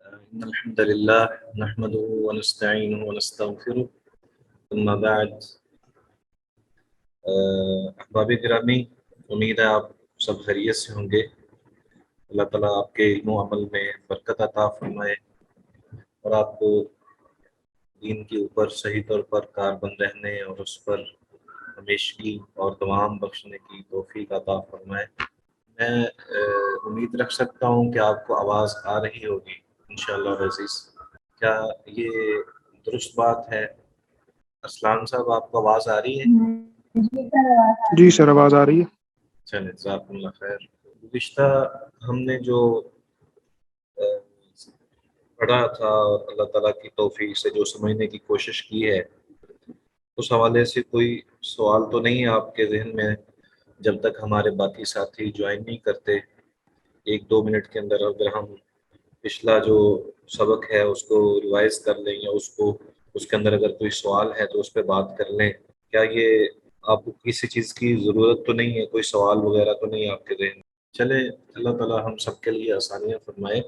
إن الحمد لله نحمده ونستعينه ونستغفره ثم بعد احباب گرامی، امید ہے آپ سب خیریت سے ہوں گے۔ اللہ تعالیٰ آپ کے علم و عمل میں برکت عطا فرمائے اور آپ کو دین کے اوپر صحیح طور پر کاربند رہنے اور اس پر ہمیشگی اور دوام بخشنے کی توفیق عطا فرمائے۔ میں امید رکھ سکتا ہوں کہ آپ کو آواز آ رہی ہوگی انشاءاللہ عزیز۔ کیا یہ درست بات ہے؟ اسلام صاحب، آپ کو آواز آ رہی ہے؟ جی سر، آواز آ رہی ہے۔ چلے، جزاکم اللہ خیر۔ گزشتہ ہم نے جو پڑھا تھا اور اللہ تعالیٰ کی توفیق سے جو سمجھنے کی کوشش کی ہے، اس حوالے سے کوئی سوال تو نہیں ہے آپ کے ذہن میں؟ جب تک ہمارے باقی ساتھی جوائن نہیں کرتے، 1-2 منٹ کے اندر اگر ہم پچھلا جو سبق ہے اس کو ریوائز کر لیں یا اس کے اندر اگر کوئی سوال ہے تو اس پہ بات کر لیں۔ کیا یہ آپ کو کسی چیز کی ضرورت تو نہیں ہے؟ کوئی سوال وغیرہ تو نہیں آپ کے ذہن میں؟ چلے، اللہ تعالیٰ ہم سب کے لیے آسانیاں فرمائے۔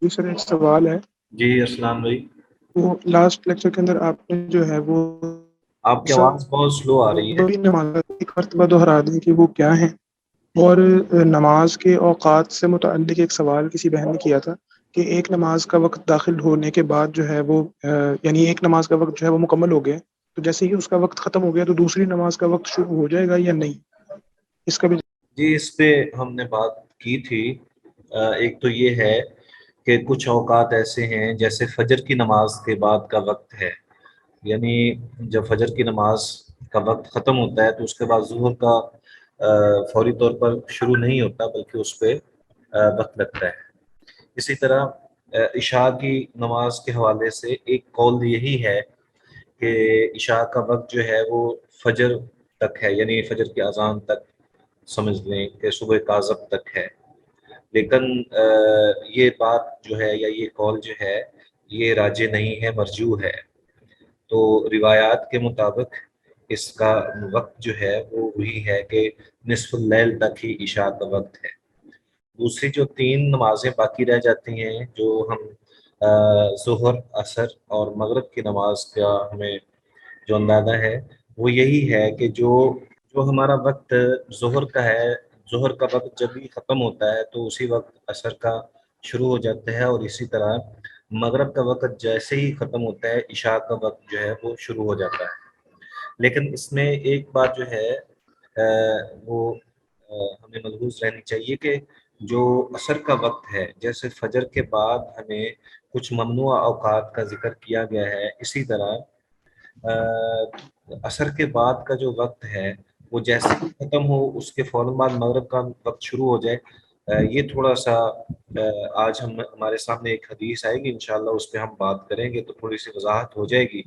جی سر، ایک سوال ہے۔ جی اسلام بھائی، وہ لاسٹ لیکچر کے اندر آپ نے جو ہے وہ آپ کی آواز بہت سلو آ رہی ہے۔ نماز ایک مرتبہ دہرا دیں کہ وہ کیا ہیں، اور نماز کے اوقات سے متعلق ایک سوال کسی بہن نے کیا تھا کہ ایک نماز کا وقت داخل ہونے کے بعد جو ہے وہ یعنی ایک نماز کا وقت جو ہے وہ مکمل ہو گیا، تو جیسے ہی اس کا وقت ختم ہو گیا تو دوسری نماز کا وقت شروع ہو جائے گا یا نہیں؟ اس کا بھی جی، اس پہ ہم نے بات کی تھی۔ ایک تو یہ ہے کہ کچھ اوقات ایسے ہیں جیسے فجر کی نماز کے بعد کا وقت ہے، یعنی جب فجر کی نماز کا وقت ختم ہوتا ہے تو اس کے بعد ظہر کا فوری طور پر شروع نہیں ہوتا، بلکہ اس پہ وقت لگتا ہے۔ اسی طرح عشاء کی نماز کے حوالے سے ایک قول یہی ہے کہ عشاء کا وقت جو ہے وہ فجر تک ہے، یعنی فجر کی اذان تک سمجھ لیں کہ صبح کاذب تک ہے۔ لیکن یہ بات جو ہے یا یہ قول جو ہے یہ راجح نہیں ہے، مرجوح ہے۔ تو روایات کے مطابق اس کا وقت جو ہے وہ وہی ہے کہ نصف اللیل تک ہی عشاء کا وقت ہے۔ دوسری جو 3 نمازیں باقی رہ جاتی ہیں، جو ہم ظہر، عصر اور مغرب کی نماز کا ہمیں جو اندازہ ہے وہ یہی ہے کہ جو ہمارا وقت ظہر کا ہے، ظہر کا وقت جب بھی ختم ہوتا ہے تو اسی وقت عصر کا شروع ہو جاتا ہے، اور اسی طرح مغرب کا وقت جیسے ہی ختم ہوتا ہے عشاء کا وقت جو ہے وہ شروع ہو جاتا ہے۔ لیکن اس میں ایک بات جو ہے وہ ہمیں ملحوظ رہنی چاہیے کہ جو عصر کا وقت ہے، جیسے فجر کے بعد ہمیں کچھ ممنوع اوقات کا ذکر کیا گیا ہے، اسی طرح عصر کے بعد کا جو وقت ہے وہ جیسے ہی ختم ہو اس کے فوراً بعد مغرب کا وقت شروع ہو جائے۔ یہ تھوڑا سا آج ہمارے سامنے ایک حدیث آئے گی انشاءاللہ، اس پہ ہم بات کریں گے تو تھوڑی سی وضاحت ہو جائے گی۔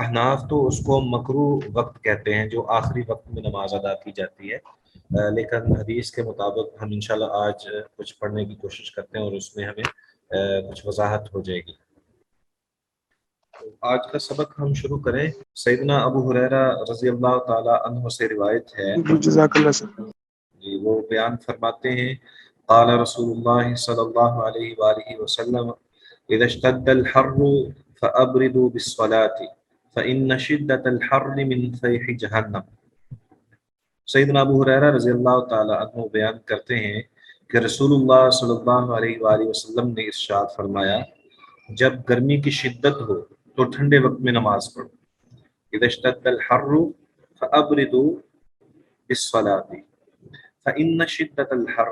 احناف تو اس کو مکروہ وقت کہتے ہیں جو آخری وقت میں نماز ادا کی جاتی ہے، لیکن حدیث کے مطابق ہم انشاءاللہ آج کچھ پڑھنے کی کوشش کرتے ہیں اور اس میں ہمیں کچھ وضاحت ہو جائے گی۔ آج کا سبق ہم شروع کریں۔ سیدنا ابو ہریرہ رضی اللہ تعالی عنہ سے روایت ہے، جزاک اللہ سر۔ جی، وہ بیان فرماتے ہیں، قال رسول اللہ صلی اللہ علیہ وآلہ وسلم اذا اشتد الحر فابردوا بالصلاة فإن شدة الحر من فیح جہنم۔ سیدنا ابو ہریرہ رضی اللہ تعالی عنہ بیان کرتے ہیں کہ رسول اللہ صلی اللہ علیہ وآلہ وسلم نے ارشاد فرمایا، جب گرمی کی شدت ہو تو ٹھنڈے وقت میں نماز پڑھو۔ اذا اشتد الحر فابردوا بالصلاة فإن شدة الحر،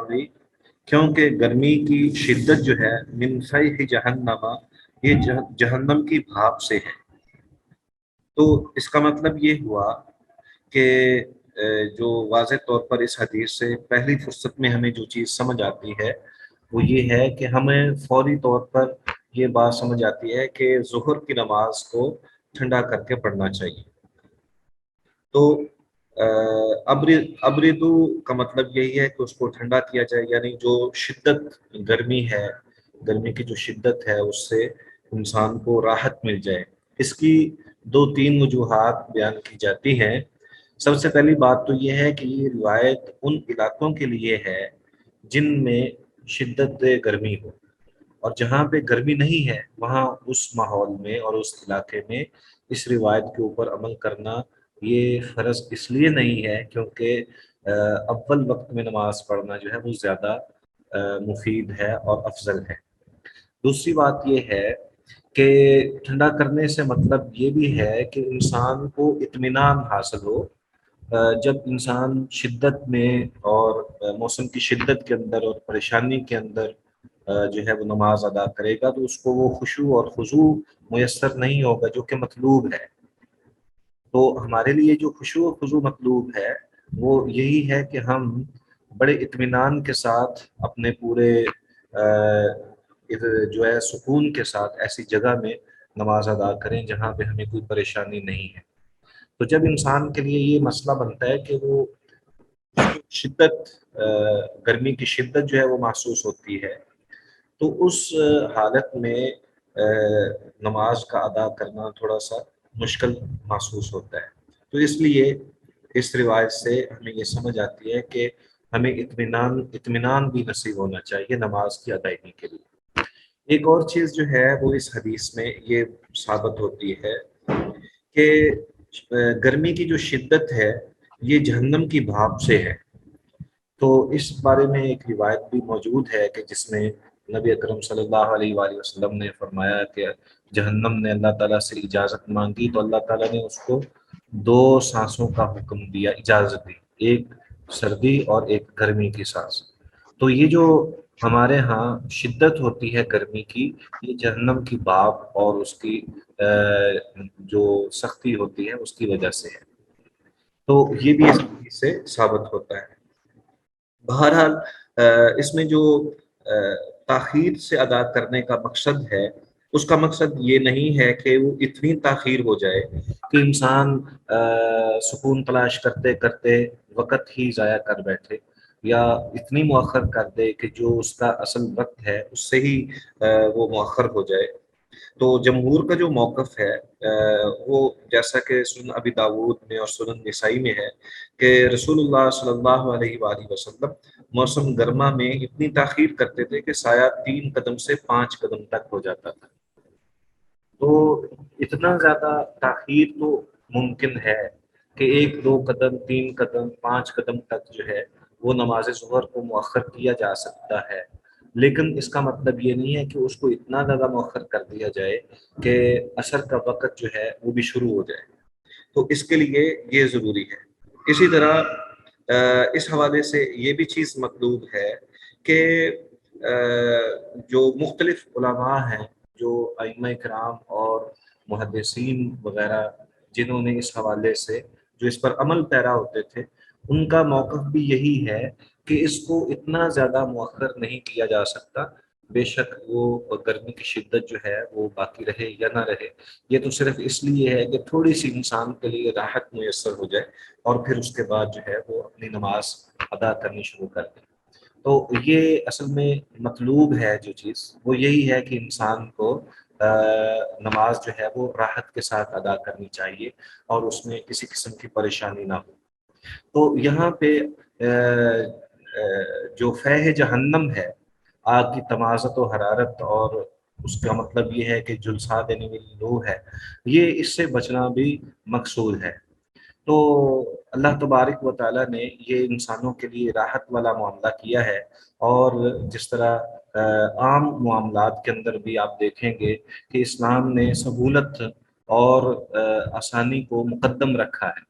کیونکہ گرمی کی شدت جو ہے من فیح جہنم، یہ جہنم کی بھاپ سے ہے۔ تو اس کا مطلب یہ ہوا کہ جو واضح طور پر اس حدیث سے پہلی فرصت میں ہمیں جو چیز سمجھ آتی ہے وہ یہ ہے کہ ہمیں فوری طور پر یہ بات سمجھ آتی ہے کہ ظہر کی نماز کو ٹھنڈا کر کے پڑھنا چاہیے۔ تو ابردو کا مطلب یہی ہے کہ اس کو ٹھنڈا کیا جائے، یعنی جو شدت گرمی ہے، گرمی کی جو شدت ہے اس سے انسان کو راحت مل جائے۔ اس کی 2-3 وجوہات بیان کی جاتی ہیں۔ سب سے پہلی بات تو یہ ہے کہ یہ روایت ان علاقوں کے لیے ہے جن میں شدت گرمی ہو، اور جہاں پہ گرمی نہیں ہے وہاں اس ماحول میں اور اس علاقے میں اس روایت کے اوپر عمل کرنا یہ فرض اس لیے نہیں ہے کیونکہ اول وقت میں نماز پڑھنا جو ہے وہ زیادہ مفید ہے اور افضل ہے۔ دوسری بات یہ ہے کہ ٹھنڈا کرنے سے مطلب یہ بھی ہے کہ انسان کو اطمینان حاصل ہو۔ جب انسان شدت میں اور موسم کی شدت کے اندر اور پریشانی کے اندر جو ہے وہ نماز ادا کرے گا تو اس کو وہ خشوع اور خضوع میسر نہیں ہوگا جو کہ مطلوب ہے۔ تو ہمارے لیے جو خشوع و خضوع مطلوب ہے وہ یہی ہے کہ ہم بڑے اطمینان کے ساتھ اپنے پورے جو ہے سکون کے ساتھ ایسی جگہ میں نماز ادا کریں جہاں پہ ہمیں کوئی پریشانی نہیں ہے۔ تو جب انسان کے لیے یہ مسئلہ بنتا ہے کہ وہ شدت گرمی کی شدت جو ہے وہ محسوس ہوتی ہے تو اس حالت میں نماز کا ادا کرنا تھوڑا سا مشکل محسوس ہوتا ہے۔ تو اس لیے اس روایت سے ہمیں یہ سمجھ آتی ہے کہ ہمیں اطمینان بھی نصیب ہونا چاہیے نماز کی ادائیگی کے لیے۔ ایک اور چیز جو ہے وہ اس حدیث میں یہ ثابت ہوتی ہے کہ گرمی کی جو شدت ہے یہ جہنم کی بھاپ سے ہے۔ تو اس بارے میں ایک روایت بھی موجود ہے کہ جس میں نبی اکرم صلی اللہ علیہ وآلہ وسلم نے فرمایا کہ جہنم نے اللہ تعالیٰ سے اجازت مانگی تو اللہ تعالیٰ نے اس کو دو سانسوں کا حکم دیا، اجازت دی، ایک سردی اور ایک گرمی کی سانس۔ تو یہ جو ہمارے ہاں شدت ہوتی ہے گرمی کی یہ جہنم کی بھاپ اور اس کی جو سختی ہوتی ہے اس کی وجہ سے ہے۔ تو یہ بھی اس حدیث سے ثابت ہوتا ہے۔ بہرحال اس میں جو تاخیر سے ادا کرنے کا مقصد ہے اس کا مقصد یہ نہیں ہے کہ وہ اتنی تاخیر ہو جائے کہ انسان سکون تلاش کرتے کرتے وقت ہی ضائع کر بیٹھے، یا اتنی مؤخر کر دے کہ جو اس کا اصل وقت ہے اس سے ہی وہ مؤخر ہو جائے۔ تو جمہور کا جو موقف ہے وہ جیسا کہ سنن ابی داود میں اور سنن نسائی میں ہے کہ رسول اللہ صلی اللہ علیہ وآلہ وسلم موسم گرما میں اتنی تاخیر کرتے تھے کہ سایہ 3 قدم سے 5 قدم تک ہو جاتا تھا۔ تو اتنا زیادہ تاخیر تو ممکن ہے کہ 1 2 قدم 3 قدم 5 قدم تک جو ہے وہ نماز ظہر کو مؤخر کیا جا سکتا ہے، لیکن اس کا مطلب یہ نہیں ہے کہ اس کو اتنا زیادہ مؤخر کر دیا جائے کہ عصر کا وقت جو ہے وہ بھی شروع ہو جائے۔ تو اس کے لیے یہ ضروری ہے۔ اسی طرح اس حوالے سے یہ بھی چیز مطلوب ہے کہ جو مختلف علماء ہیں، جو ائمہ کرام اور محدثین وغیرہ جنہوں نے اس حوالے سے جو اس پر عمل پیرا ہوتے تھے، ان کا موقف بھی یہی ہے کہ اس کو اتنا زیادہ مؤخر نہیں کیا جا سکتا، بے شک وہ گرمی کی شدت جو ہے وہ باقی رہے یا نہ رہے، یہ تو صرف اس لیے ہے کہ تھوڑی سی انسان کے لیے راحت میسر ہو جائے اور پھر اس کے بعد جو ہے وہ اپنی نماز ادا کرنی شروع کر دے۔ تو یہ اصل میں مطلوب ہے جو چیز وہ یہی ہے کہ انسان کو نماز جو ہے وہ راحت کے ساتھ ادا کرنی چاہیے اور اس میں کسی قسم کی پریشانی نہ ہو۔ تو یہاں پہ جو فیح جہنم ہے، آگ کی تمازت و حرارت، اور اس کا مطلب یہ ہے کہ جلسا دینے والی لو ہے، یہ اس سے بچنا بھی مقصود ہے۔ تو اللہ تبارک و تعالیٰ نے یہ انسانوں کے لیے راحت والا معاملہ کیا ہے، اور جس طرح عام معاملات کے اندر بھی آپ دیکھیں گے کہ اسلام نے سہولت اور آسانی کو مقدم رکھا ہے۔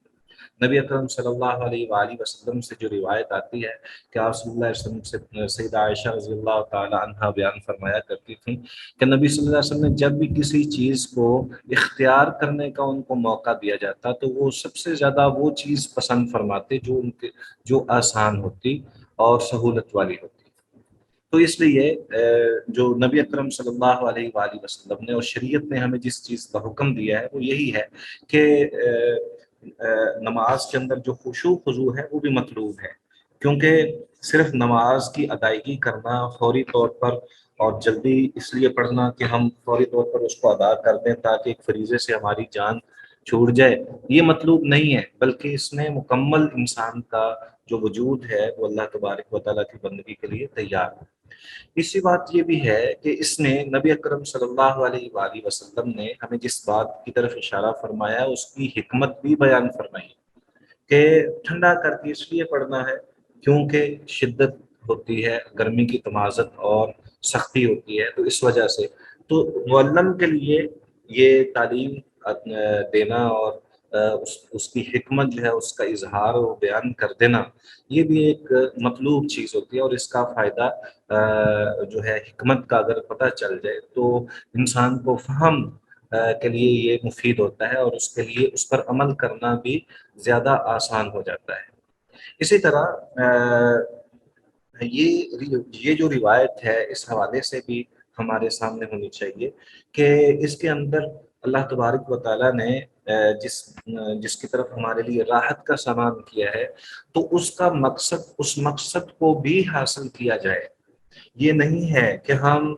نبی اکرم صلی اللہ علیہ وآلہ وسلم سے جو روایت آتی ہے کہ آپ صلی اللہ علیہ وسلم سے سیدہ عائشہ رضی اللہ تعالی عنہا بیان فرمایا کرتی تھیں کہ نبی صلی اللہ علیہ وسلم نے جب بھی کسی چیز کو اختیار کرنے کا ان کو موقع دیا جاتا تو وہ سب سے زیادہ وہ چیز پسند فرماتے جو آسان ہوتی اور سہولت والی ہوتی۔ تو اس لیے جو نبی اکرم صلی اللہ علیہ وآلہ وسلم نے اور شریعت نے ہمیں جس چیز کا حکم دیا ہے وہ یہی ہے کہ نماز کے اندر جو خشوع خضوع ہے وہ بھی مطلوب ہے، کیونکہ صرف نماز کی ادائیگی کرنا فوری طور پر اور جلدی اس لیے پڑھنا کہ ہم فوری طور پر اس کو ادا کر دیں تاکہ ایک فریضے سے ہماری جان چھوٹ جائے، یہ مطلوب نہیں ہے، بلکہ اس میں مکمل انسان کا جو وجود ہے وہ اللہ تبارک و تعالیٰ کی بندگی کے لیے تیار ہے۔ اسی بات یہ بھی ہے کہ اس نے نبی اکرم صلی اللہ علیہ وآلہ وسلم نے ہمیں جس بات کی طرف اشارہ فرمایا اس کی حکمت بھی بیان فرمائی کہ ٹھنڈا کر کے اس لیے پڑھنا ہے کیونکہ شدت ہوتی ہے، گرمی کی تمازت اور سختی ہوتی ہے، تو اس وجہ سے تو معلم کے لیے یہ تعلیم دینا اور اس کی حکمت جو ہے اس کا اظہار و بیان کر دینا، یہ بھی ایک مطلوب چیز ہوتی ہے، اور اس کا فائدہ جو ہے حکمت کا اگر پتہ چل جائے تو انسان کو فہم کے لیے یہ مفید ہوتا ہے، اور اس کے لیے اس پر عمل کرنا بھی زیادہ آسان ہو جاتا ہے۔ اسی طرح یہ جو روایت ہے اس حوالے سے بھی ہمارے سامنے ہونی چاہیے کہ اس کے اندر اللہ تبارک و تعالیٰ نے جس کی طرف ہمارے لیے راحت کا سامان کیا ہے، تو اس مقصد کو بھی حاصل کیا جائے۔ یہ نہیں ہے کہ ہم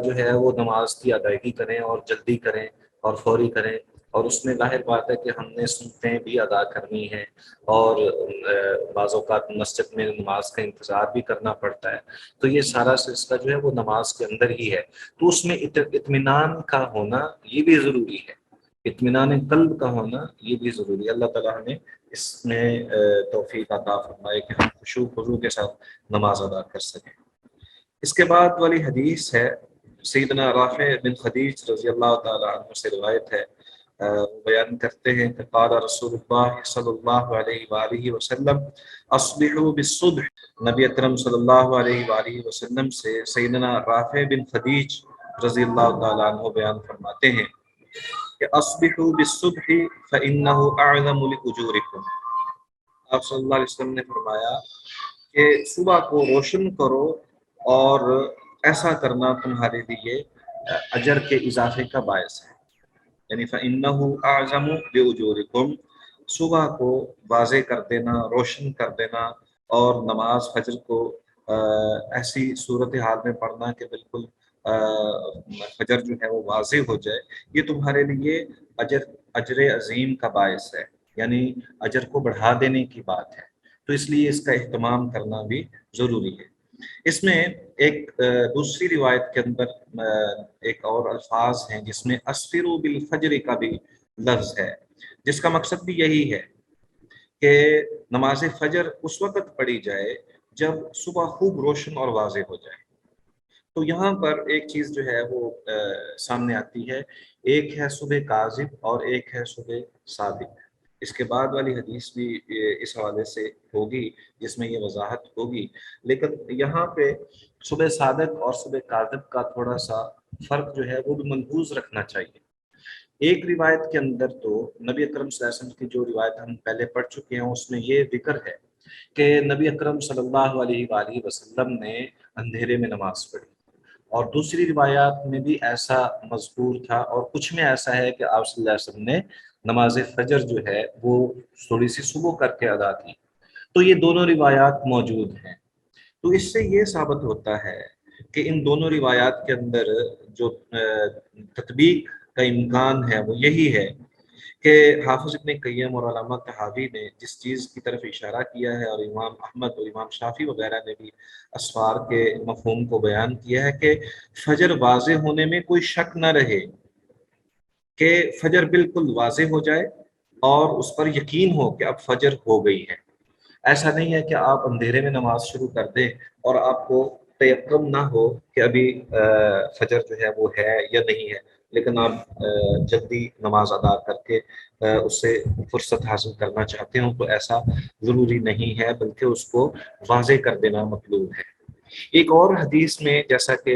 جو ہے وہ نماز کی ادائیگی کریں اور جلدی کریں اور فوری کریں، اور اس میں ظاہر بات ہے کہ ہم نے سنتیں بھی ادا کرنی ہیں، اور بعض اوقات مسجد میں نماز کا انتظار بھی کرنا پڑتا ہے، تو یہ سارا سلسلہ جو ہے وہ نماز کے اندر ہی ہے، تو اس میں اطمینان کا ہونا یہ بھی ضروری ہے، اطمینان قلب کا ہونا یہ بھی ضروری ہے۔ اللہ تعالیٰ ہمیں اس میں توفیق عطا فرمائے کہ ہم خشوع خضوع کے ساتھ نماز ادا کر سکیں۔ اس کے بعد والی حدیث ہے سیدنا رافع بن خدیج رضی اللہ تعالی عنہ سے روایت ہے، وہ بیان کرتے ہیں کہ قال رسول اللہ صلی اللہ علیہ وآلہ وسلم اصبحوا بالصبح، نبی اکرم صلی اللہ علیہ وآلہ وسلم سے سیدنا رافع بن خدیج رضی اللہ تعالی عنہ بیان فرماتے ہیں کہ اصبحوا بالصبح فإنه اعظم لأجورکم، آپ صلی اللہ علیہ وسلم نے فرمایا کہ صبح کو روشن کرو، اور ایسا کرنا تمہارے لیے اجر کے اضافے کا باعث ہے، یعنی فَإِنَّهُ أَعْظَمُ بِأُجُورِكُمْ، صبح کو واضح کر دینا، روشن کر دینا، اور نماز فجر کو ایسی صورتحال میں پڑھنا کہ بالکل فجر جو ہے وہ واضح ہو جائے، یہ تمہارے لیے اجر عظیم کا باعث ہے، یعنی اجر کو بڑھا دینے کی بات ہے، تو اس لیے اس کا اہتمام کرنا بھی ضروری ہے۔ اس میں ایک دوسری روایت کے اندر ایک اور الفاظ ہیں جس میں اسفروا بالفجر کا بھی لفظ ہے، جس کا مقصد بھی یہی ہے کہ نماز فجر اس وقت پڑھی جائے جب صبح خوب روشن اور واضح ہو جائے۔ تو یہاں پر ایک چیز جو ہے وہ سامنے آتی ہے، ایک ہے صبح کاذب اور ایک ہے صبح صادق۔ اس کے بعد والی حدیث بھی اس حوالے سے ہوگی جس میں یہ وضاحت ہوگی، لیکن یہاں پہ صبح صادق اور صبح کاذب کا تھوڑا سا فرق جو ہے وہ بھی ملحوظ رکھنا چاہیے۔ ایک روایت کے اندر تو نبی اکرم صلی اللہ علیہ وسلم کی جو روایت ہم پہلے پڑھ چکے ہیں اس میں یہ ذکر ہے کہ نبی اکرم صلی اللہ علیہ وآلہ وسلم نے اندھیرے میں نماز پڑھی، اور دوسری روایات میں بھی ایسا مذکور تھا، اور کچھ میں ایسا ہے کہ آپ صلی اللہ علیہ وسلم نے نماز فجر جو ہے وہ تھوڑی سی صبح کر کے ادا کی، تو یہ دونوں روایات موجود ہیں۔ تو اس سے یہ ثابت ہوتا ہے کہ ان دونوں روایات کے اندر جو تطبیق کا امکان ہے وہ یہی ہے کہ حافظ ابن قیم اور علامہ طحاوی نے جس چیز کی طرف اشارہ کیا ہے، اور امام احمد اور امام شافعی وغیرہ نے بھی اسفار کے مفہوم کو بیان کیا ہے کہ فجر واضح ہونے میں کوئی شک نہ رہے، کہ فجر بالکل واضح ہو جائے اور اس پر یقین ہو کہ اب فجر ہو گئی ہے۔ ایسا نہیں ہے کہ آپ اندھیرے میں نماز شروع کر دیں اور آپ کو تیقن نہ ہو کہ ابھی فجر جو ہے وہ ہے یا نہیں ہے، لیکن آپ جلدی نماز ادا کر کے اس سے فرصت حاصل کرنا چاہتے ہوں، تو ایسا ضروری نہیں ہے، بلکہ اس کو واضح کر دینا مطلوب ہے۔ ایک اور حدیث میں جیسا کہ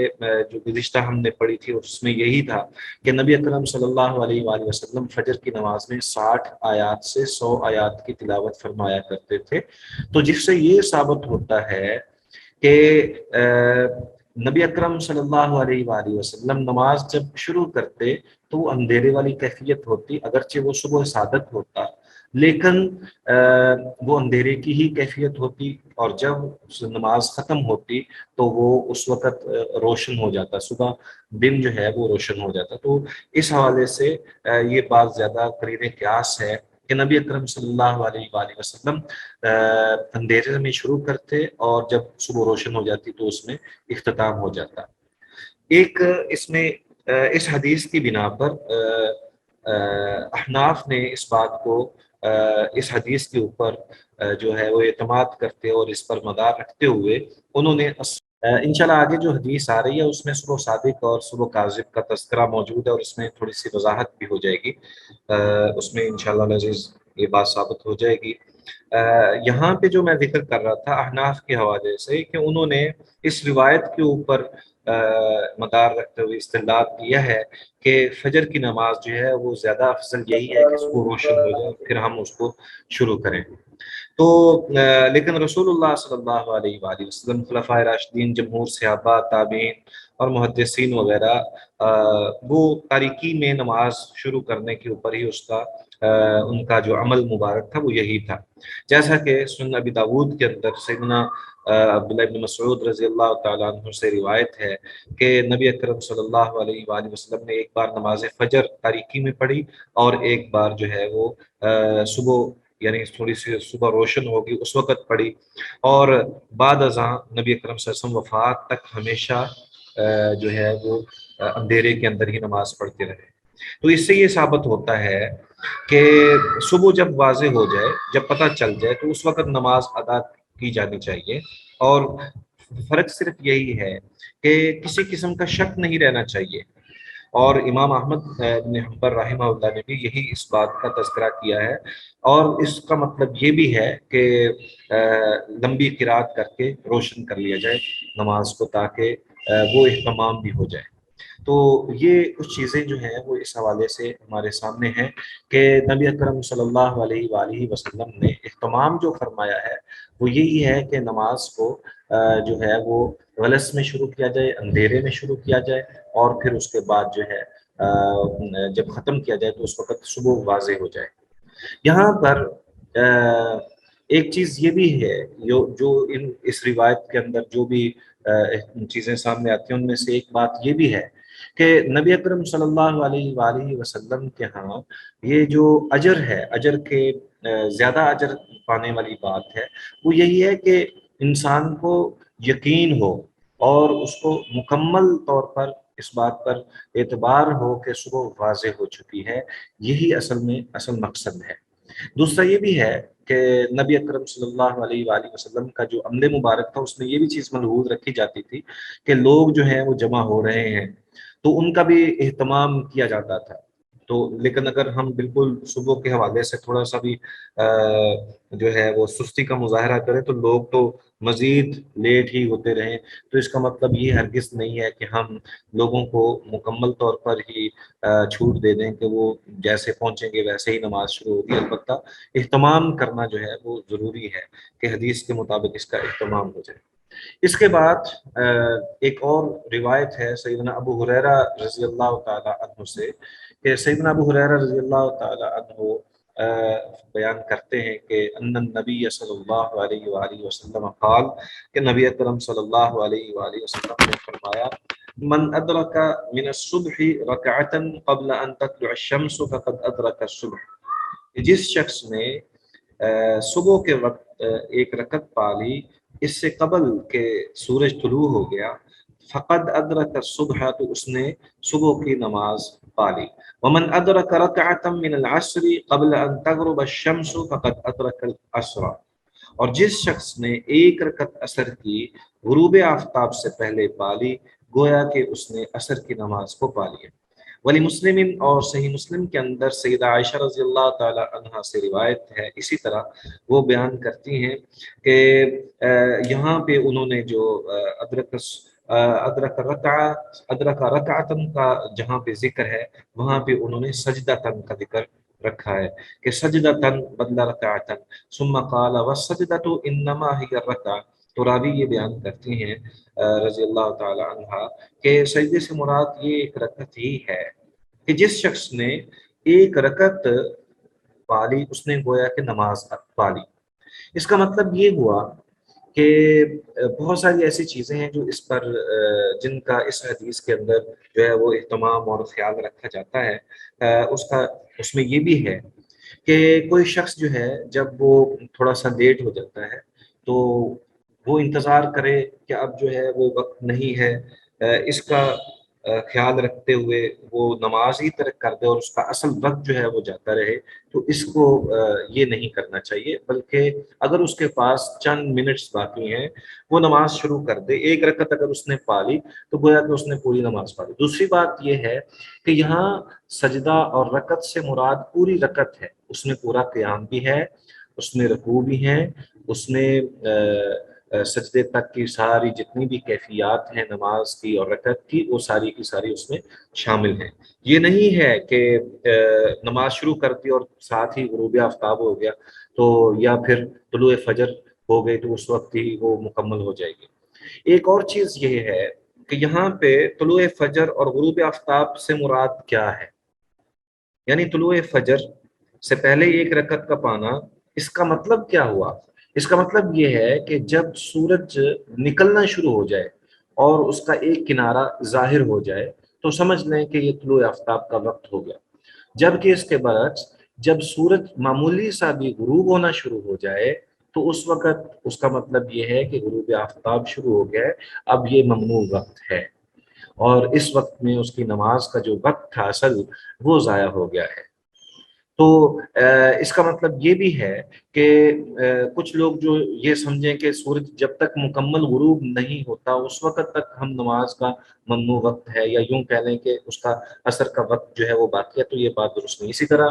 جو گزشتہ ہم نے پڑھی تھی اس میں یہی تھا کہ نبی اکرم صلی اللہ علیہ وآلہ وسلم فجر کی نماز میں 60 آیات سے 100 آیات کی تلاوت فرمایا کرتے تھے، تو جس سے یہ ثابت ہوتا ہے کہ نبی اکرم صلی اللہ علیہ وآلہ وسلم نماز جب شروع کرتے تو وہ اندھیرے والی کیفیت ہوتی، اگرچہ وہ صبح صادق ہوتا، لیکن وہ اندھیرے کی ہی کیفیت ہوتی، اور جب نماز ختم ہوتی تو وہ اس وقت روشن ہو جاتا، صبح دن جو ہے وہ روشن ہو جاتا۔ تو اس حوالے سے یہ بات زیادہ قرین قیاس ہے کہ نبی اکرم صلی اللہ علیہ وآلہ وسلم اندھیرے میں شروع کرتے، اور جب صبح روشن ہو جاتی تو اس میں اختتام ہو جاتا۔ ایک اس میں اس حدیث کی بنا پر احناف نے اس بات کو اس حدیث کے اوپر جو ہے وہ اعتماد کرتے اور اس پر مدار رکھتے ہوئے انہوں نے انشاءاللہ آگے جو حدیث آ رہی ہے اس میں صبح صادق اور صبح کاذب کا تذکرہ موجود ہے، اور اس میں تھوڑی سی وضاحت بھی ہو جائے گی، اس میں انشاءاللہ العزیز یہ بات ثابت ہو جائے گی۔ یہاں پہ جو میں ذکر کر رہا تھا احناف کے حوالے سے، کہ انہوں نے اس روایت کے اوپر مدار رکھتے ہوئے استدلال کیا ہے کہ فجر کی نماز جو ہے وہ زیادہ افضل یہی ہے کہ صبح روشن ہو جائے پھر ہم اس کو شروع کریں۔ تو لیکن رسول اللہ صلی اللہ علیہ وآلہ وسلم، خلفائے راشدین، جمہور صحابہ، تابعین اور محدثین وغیرہ وہ تاریکی میں نماز شروع کرنے کے اوپر ہی اس کا ان کا جو عمل مبارک تھا وہ یہی تھا، جیسا کہ سنن ابی داود کے اندر سیدنا عبداللہ بن مسعود رضی اللہ تعالیٰ عنہ سے روایت ہے کہ نبی اکرم صلی اللہ علیہ وآلہ وسلم نے ایک بار نماز فجر تاریکی میں پڑھی، اور ایک بار جو ہے وہ صبح یعنی تھوڑی سی صبح روشن ہوگی اس وقت پڑھی، اور بعد ازاں نبی اکرم صلی اللہ علیہ وسلم وفات تک ہمیشہ جو ہے وہ اندھیرے کے اندر ہی نماز پڑھتے رہے۔ تو اس سے یہ ثابت ہوتا ہے کہ صبح جب واضح ہو جائے، جب پتہ چل جائے تو اس وقت نماز ادا کی جانی چاہیے، اور فرق صرف یہی ہے کہ کسی قسم کا شک نہیں رہنا چاہیے۔ اور امام احمد بن حنبل رحمہ اللہ نے بھی یہی اس بات کا تذکرہ کیا ہے، اور اس کا مطلب یہ بھی ہے کہ لمبی قرات کر کے روشن کر لیا جائے نماز کو، تاکہ وہ اہتمام بھی ہو جائے۔ تو یہ کچھ چیزیں جو ہیں وہ اس حوالے سے ہمارے سامنے ہیں کہ نبی اکرم صلی اللہ علیہ وآلہ وسلم نے اہتمام جو فرمایا ہے وہ یہی ہے کہ نماز کو جو ہے وہ غلس میں شروع کیا جائے، اندھیرے میں شروع کیا جائے، اور پھر اس کے بعد جو ہے جب ختم کیا جائے تو اس وقت صبح واضح ہو جائے۔ یہاں پر ایک چیز یہ بھی ہے جو اس روایت کے اندر جو بھی چیزیں سامنے آتی ہیں ان میں سے ایک بات یہ بھی ہے کہ نبی اکرم صلی اللہ علیہ وآلہ وسلم کے ہاں یہ جو اجر ہے، اجر کے زیادہ اجر پانے والی بات ہے وہ یہی ہے کہ انسان کو یقین ہو اور اس کو مکمل طور پر اس بات پر اعتبار ہو کہ صبح واضح ہو چکی ہے، یہی اصل مقصد ہے۔ دوسرا یہ بھی ہے کہ نبی اکرم صلی اللہ علیہ وآلہ وسلم کا جو عمل مبارک تھا اس میں یہ بھی چیز ملحوظ رکھی جاتی تھی کہ لوگ جو ہیں وہ جمع ہو رہے ہیں تو ان کا بھی اہتمام کیا جاتا تھا۔ تو لیکن اگر ہم بالکل صبح کے حوالے سے تھوڑا سا بھی جو ہے وہ سستی کا مظاہرہ کریں تو لوگ تو مزید لیٹ ہی ہوتے رہیں، تو اس کا مطلب یہ ہرگز نہیں ہے کہ ہم لوگوں کو مکمل طور پر ہی چھوٹ دے دیں کہ وہ جیسے پہنچیں گے ویسے ہی نماز شروع ہوگی۔ البتہ اہتمام کرنا جو ہے وہ ضروری ہے کہ حدیث کے مطابق اس کا اہتمام ہو جائے۔ اس کے بعد ایک اور روایت ہے سیدنا ابو ہریرہ رضی اللہ تعالی عنہ سے کہ سیدنا ابو ہریرہ رضی اللہ تعالی عنہ بیان کرتے ہیں کہ ان النبی صلی اللہ علیہ وآلہ وسلم قال کہ نبی اکرم صلی اللہ علیہ وآلہ وسلم نے فرمایا من ادرک من الصبح رکعتا قبل ان تطلع الشمس فقد ادرک الصبح، جس شخص نے صبح کے وقت ایک رکعت پا لی اس سے قبل کہ سورج طلوع ہو گیا، فقد ادرک الصبح، تو اس نے صبح کی نماز پا لی۔ ومن ادرک رکعتا من العصر قبل ان تغرب الشمس فقد ادرک العصر، اور جس شخص نے ایک رکعت عصر کی غروب آفتاب سے پہلے پا لی گویا کہ اس نے عصر کی نماز کو پا لیا۔ ولی مسلم، اور صحیح مسلم کے اندر سیدہ عائشہ رضی اللہ تعالی عنہا سے روایت ہے، اسی طرح وہ بیان کرتی ہیں کہ یہاں پہ انہوں نے جو ادرک رکعتن کا جہاں پہ ذکر ہے وہاں پہ انہوں نے سجدتن کا ذکر رکھا ہے کہ سجدتن بدل رکعتن، ثم قال والسجدۃ انما هي الرکعہ۔ تو راوی یہ بیان کرتی ہیں رضی اللہ تعالی عنہا کہ سجدے سے مراد یہ ایک رکعت ہی ہے کہ جس شخص نے ایک رکعت پالی، اس نے گویا کہ نماز پالی۔ اس کا مطلب یہ ہوا کہ بہت ساری ایسی چیزیں ہیں جو اس پر جن کا اس حدیث کے اندر جو ہے وہ اہتمام اور خیال رکھا جاتا ہے۔ اس میں یہ بھی ہے کہ کوئی شخص جو ہے جب وہ تھوڑا سا لیٹ ہو جاتا ہے تو وہ انتظار کرے کہ اب جو ہے وہ وقت نہیں ہے، اس کا خیال رکھتے ہوئے وہ نماز ہی ترک کر دے اور اس کا اصل وقت جو ہے وہ جاتا رہے، تو اس کو یہ نہیں کرنا چاہیے، بلکہ اگر اس کے پاس چند منٹس باقی ہیں وہ نماز شروع کر دے۔ ایک رکعت اگر اس نے پا لی تو گویا کہ اس نے پوری نماز پا لی۔ دوسری بات یہ ہے کہ یہاں سجدہ اور رکعت سے مراد پوری رکعت ہے، اس میں پورا قیام بھی ہے، اس میں رکوع بھی ہیں، اس میں سجدے تک کی ساری جتنی بھی کیفیات ہیں نماز کی اور رکعت کی، وہ ساری کی ساری اس میں شامل ہیں۔ یہ نہیں ہے کہ نماز شروع کر دی اور ساتھ ہی غروب آفتاب ہو گیا تو یا پھر طلوع فجر ہو گئی تو اس وقت ہی وہ مکمل ہو جائے گی۔ ایک اور چیز یہ ہے کہ یہاں پہ طلوع فجر اور غروب آفتاب سے مراد کیا ہے، یعنی طلوع فجر سے پہلے ایک رکعت کا پانا، اس کا مطلب کیا ہوا؟ اس کا مطلب یہ ہے کہ جب سورج نکلنا شروع ہو جائے اور اس کا ایک کنارہ ظاہر ہو جائے تو سمجھ لیں کہ یہ طلوع آفتاب کا وقت ہو گیا، جبکہ اس کے برعکس جب سورج معمولی سا بھی غروب ہونا شروع ہو جائے تو اس وقت اس کا مطلب یہ ہے کہ غروب آفتاب شروع ہو گیا ہے، اب یہ ممنوع وقت ہے، اور اس وقت میں اس کی نماز کا جو وقت تھا اصل وہ ضائع ہو گیا ہے۔ تو اس کا مطلب یہ بھی ہے کہ کچھ لوگ جو یہ سمجھیں کہ سورج جب تک مکمل غروب نہیں ہوتا اس وقت تک ہم نماز کا ممنوع وقت ہے، یا یوں کہہ لیں کہ اس کا اثر کا وقت جو ہے وہ باقی ہے، تو یہ بات درست نہیں۔ اسی طرح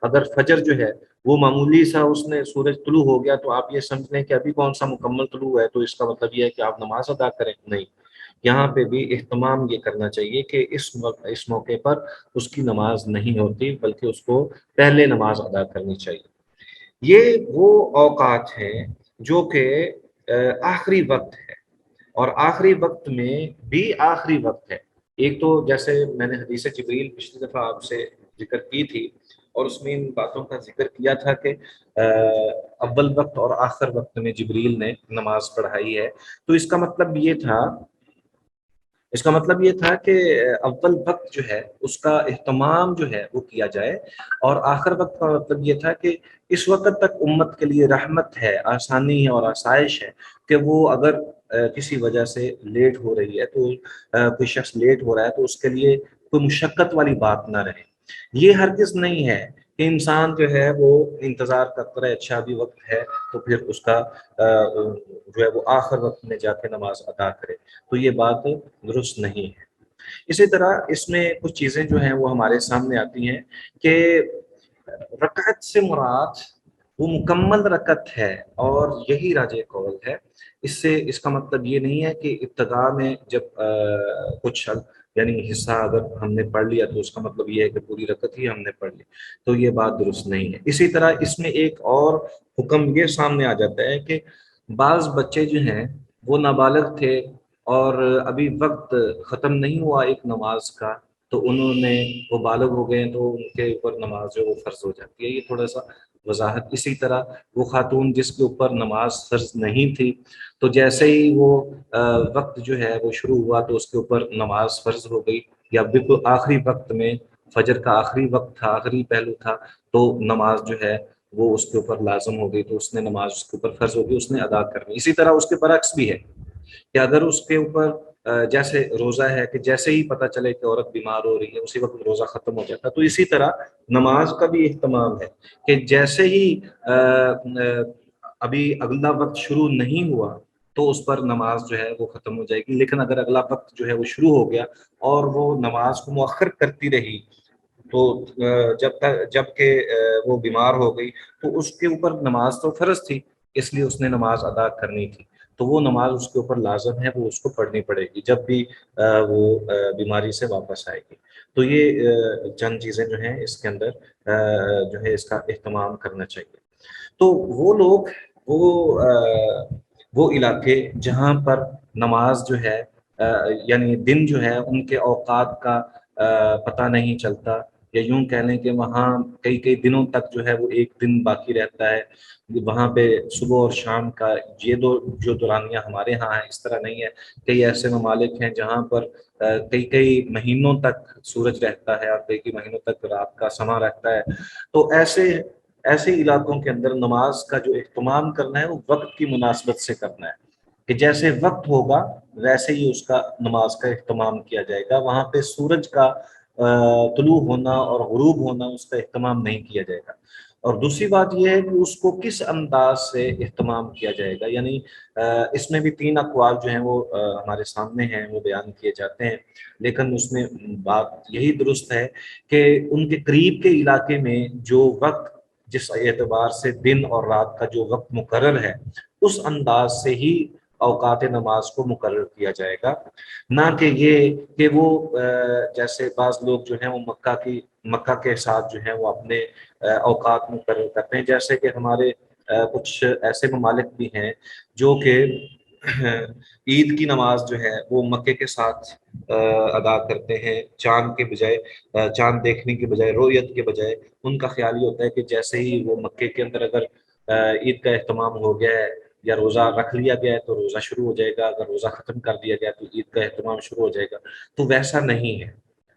اگر فجر جو ہے وہ معمولی سا اس نے سورج طلوع ہو گیا تو آپ یہ سمجھ لیں کہ ابھی کون سا مکمل طلوع ہے، تو اس کا مطلب یہ ہے کہ آپ نماز ادا کریں، نہیں۔ یہاں پہ بھی اہتمام یہ کرنا چاہیے کہ اس موقع پر اس کی نماز نہیں ہوتی، بلکہ اس کو پہلے نماز ادا کرنی چاہیے۔ یہ وہ اوقات ہیں جو کہ آخری وقت ہے، اور آخری وقت میں بھی آخری وقت ہے۔ ایک تو جیسے میں نے حدیث جبریل پچھلی دفعہ آپ سے ذکر کی تھی، اور اس میں ان باتوں کا ذکر کیا تھا کہ اول وقت اور آخر وقت میں جبریل نے نماز پڑھائی ہے، تو اس کا مطلب یہ تھا کہ اول وقت جو ہے اس کا اہتمام جو ہے وہ کیا جائے، اور آخر وقت کا مطلب یہ تھا کہ اس وقت تک امت کے لیے رحمت ہے، آسانی ہے اور آسائش ہے کہ وہ اگر کسی وجہ سے لیٹ ہو رہی ہے تو کوئی شخص لیٹ ہو رہا ہے تو اس کے لیے کوئی مشقت والی بات نہ رہے۔ یہ ہرگز نہیں ہے کہ انسان جو ہے وہ انتظار کرتا رہے، اچھا بھی وقت ہے تو پھر اس کا جو ہے وہ آخر وقت میں جا کے نماز ادا کرے، تو یہ بات درست نہیں ہے۔ اسی طرح اس میں کچھ چیزیں جو ہیں وہ ہمارے سامنے آتی ہیں کہ رکعت سے مراد وہ مکمل رکعت ہے، اور یہی راجح قول ہے۔ اس کا مطلب یہ نہیں ہے کہ ابتدا میں جب کچھ یعنی حصہ اگر ہم نے پڑھ لیا تو اس کا مطلب یہ ہے کہ پوری رکعت ہی ہم نے پڑھ لی، تو یہ بات درست نہیں ہے۔ اسی طرح اس میں ایک اور حکم یہ سامنے آ جاتا ہے کہ بعض بچے جو ہیں وہ نابالغ تھے اور ابھی وقت ختم نہیں ہوا ایک نماز کا، تو انہوں نے وہ بالغ ہو گئے تو ان کے اوپر نماز جو وہ فرض ہو جاتی ہے، یہ تھوڑا سا وضاحت۔ اسی طرح وہ خاتون جس کے اوپر نماز فرض نہیں تھی، تو جیسے ہی وہ وقت جو ہے وہ شروع ہوا تو اس کے اوپر نماز فرض ہو گئی، یا بالکل آخری وقت میں فجر کا آخری وقت تھا، آخری پہلو تھا، تو نماز جو ہے وہ اس کے اوپر لازم ہو گئی، تو اس نے نماز اس کے اوپر فرض ہوگی، اس نے ادا کرنی۔ اسی طرح اس کے برعکس بھی ہے کہ اگر اس کے اوپر جیسے روزہ ہے کہ جیسے ہی پتہ چلے کہ عورت بیمار ہو رہی ہے اسی وقت روزہ ختم ہو جاتا ہے، تو اسی طرح نماز کا بھی اہتمام ہے کہ جیسے ہی ابھی اگلا وقت شروع نہیں ہوا تو اس پر نماز جو ہے وہ ختم ہو جائے گی، لیکن اگر اگلا وقت جو ہے وہ شروع ہو گیا اور وہ نماز کو مؤخر کرتی رہی تو جب کہ وہ بیمار ہو گئی تو اس کے اوپر نماز تو فرض تھی، اس لیے اس نے نماز ادا کرنی تھی، تو وہ نماز اس کے اوپر لازم ہے، وہ اس کو پڑھنی پڑے گی جب بھی وہ بیماری سے واپس آئے گی۔ تو یہ چند چیزیں جو ہیں اس کے اندر جو ہے اس کا اہتمام کرنا چاہیے۔ تو وہ لوگ وہ علاقے جہاں پر نماز جو ہے یعنی دن جو ہے ان کے اوقات کا پتہ نہیں چلتا، یا یوں کہہ لیں کہ وہاں کئی کئی دنوں تک جو ہے وہ ایک دن باقی رہتا ہے وہاں پہ صبح اور شام کا. یہ دو جو دورانیہ ہمارے ہاں ہیں اس طرح نہیں ہے. کئی ایسے ممالک ہیں جہاں پر کئی کئی مہینوں تک سورج رہتا ہے اور کئی کئی مہینوں تک رات کا سما رہتا ہے. تو ایسے علاقوں کے اندر نماز کا جو اہتمام کرنا ہے وہ وقت کی مناسبت سے کرنا ہے کہ جیسے وقت ہوگا ویسے ہی اس کا نماز کا اہتمام کیا جائے گا. وہاں پہ سورج کا طلوع ہونا اور غروب ہونا اس کا اہتمام نہیں کیا جائے گا. اور دوسری بات یہ ہے کہ اس کو کس انداز سے اہتمام کیا جائے گا. یعنی اس میں بھی 3 اقوال جو ہیں وہ ہمارے سامنے ہیں وہ بیان کیے جاتے ہیں. لیکن اس میں بات یہی درست ہے کہ ان کے قریب کے علاقے میں جو وقت جس اعتبار سے دن اور رات کا جو وقت مقرر ہے اس انداز سے ہی اوقات نماز کو مقرر کیا جائے گا. نہ کہ یہ کہ وہ جیسے بعض لوگ جو ہیں وہ مکہ کے ساتھ جو ہیں وہ اپنے اوقات مقرر کرتے ہیں. جیسے کہ ہمارے کچھ ایسے ممالک بھی ہیں جو کہ عید کی نماز جو ہے وہ مکے کے ساتھ ادا کرتے ہیں چاند کے بجائے چاند دیکھنے کے بجائے رؤیت کے بجائے. ان کا خیال یہ ہوتا ہے کہ جیسے ہی وہ مکے کے اندر اگر عید کا اہتمام ہو گیا ہے یا روزہ رکھ لیا گیا ہے تو روزہ شروع ہو جائے گا, اگر روزہ ختم کر دیا گیا تو عید کا اہتمام شروع ہو جائے گا. تو ویسا نہیں ہے.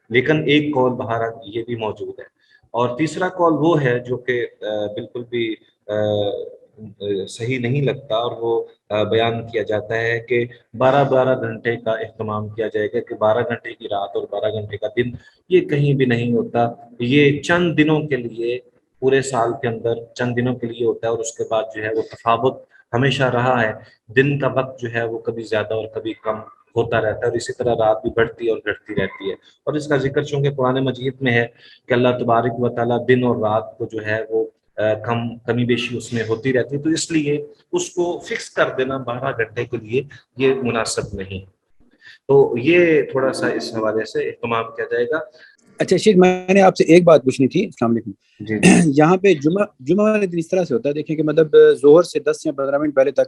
لیکن ایک قول بہرحال یہ بھی موجود ہے. اور تیسرا قول وہ ہے جو کہ بالکل بھی صحیح نہیں لگتا اور وہ بیان کیا جاتا ہے کہ 12 گھنٹے کا اہتمام کیا جائے گا کہ 12 گھنٹے کی رات اور 12 گھنٹے کا دن. یہ کہیں بھی نہیں ہوتا. یہ چند دنوں کے لیے پورے سال کے اندر چند دنوں کے لیے ہوتا ہے اور اس کے بعد جو ہے وہ تفاوت ہمیشہ رہا ہے. دن کا وقت جو ہے وہ کبھی زیادہ اور کبھی کم ہوتا رہتا ہے اور اسی طرح رات بھی بڑھتی ہے اور گھٹتی رہتی ہے. اور اس کا ذکر چونکہ قرآن مجید میں ہے کہ اللہ تبارک و تعالیٰ دن اور رات کو جو ہے وہ کمی بیشی اس میں ہوتی رہتی ہے. تو اس لیے اس کو فکس کر دینا 12 گھنٹے کے لیے یہ مناسب نہیں. تو یہ تھوڑا سا اس حوالے سے اہتمام کیا جائے گا. اچھا شیخ, میں نے آپ سے ایک بات پوچھنی تھی. السلام علیکم. جی جی. یہاں پہ جمعہ والے دن اس طرح سے ہوتا ہے, دیکھیں کہ مطلب ظہر سے 10 یا 15 منٹ پہلے تک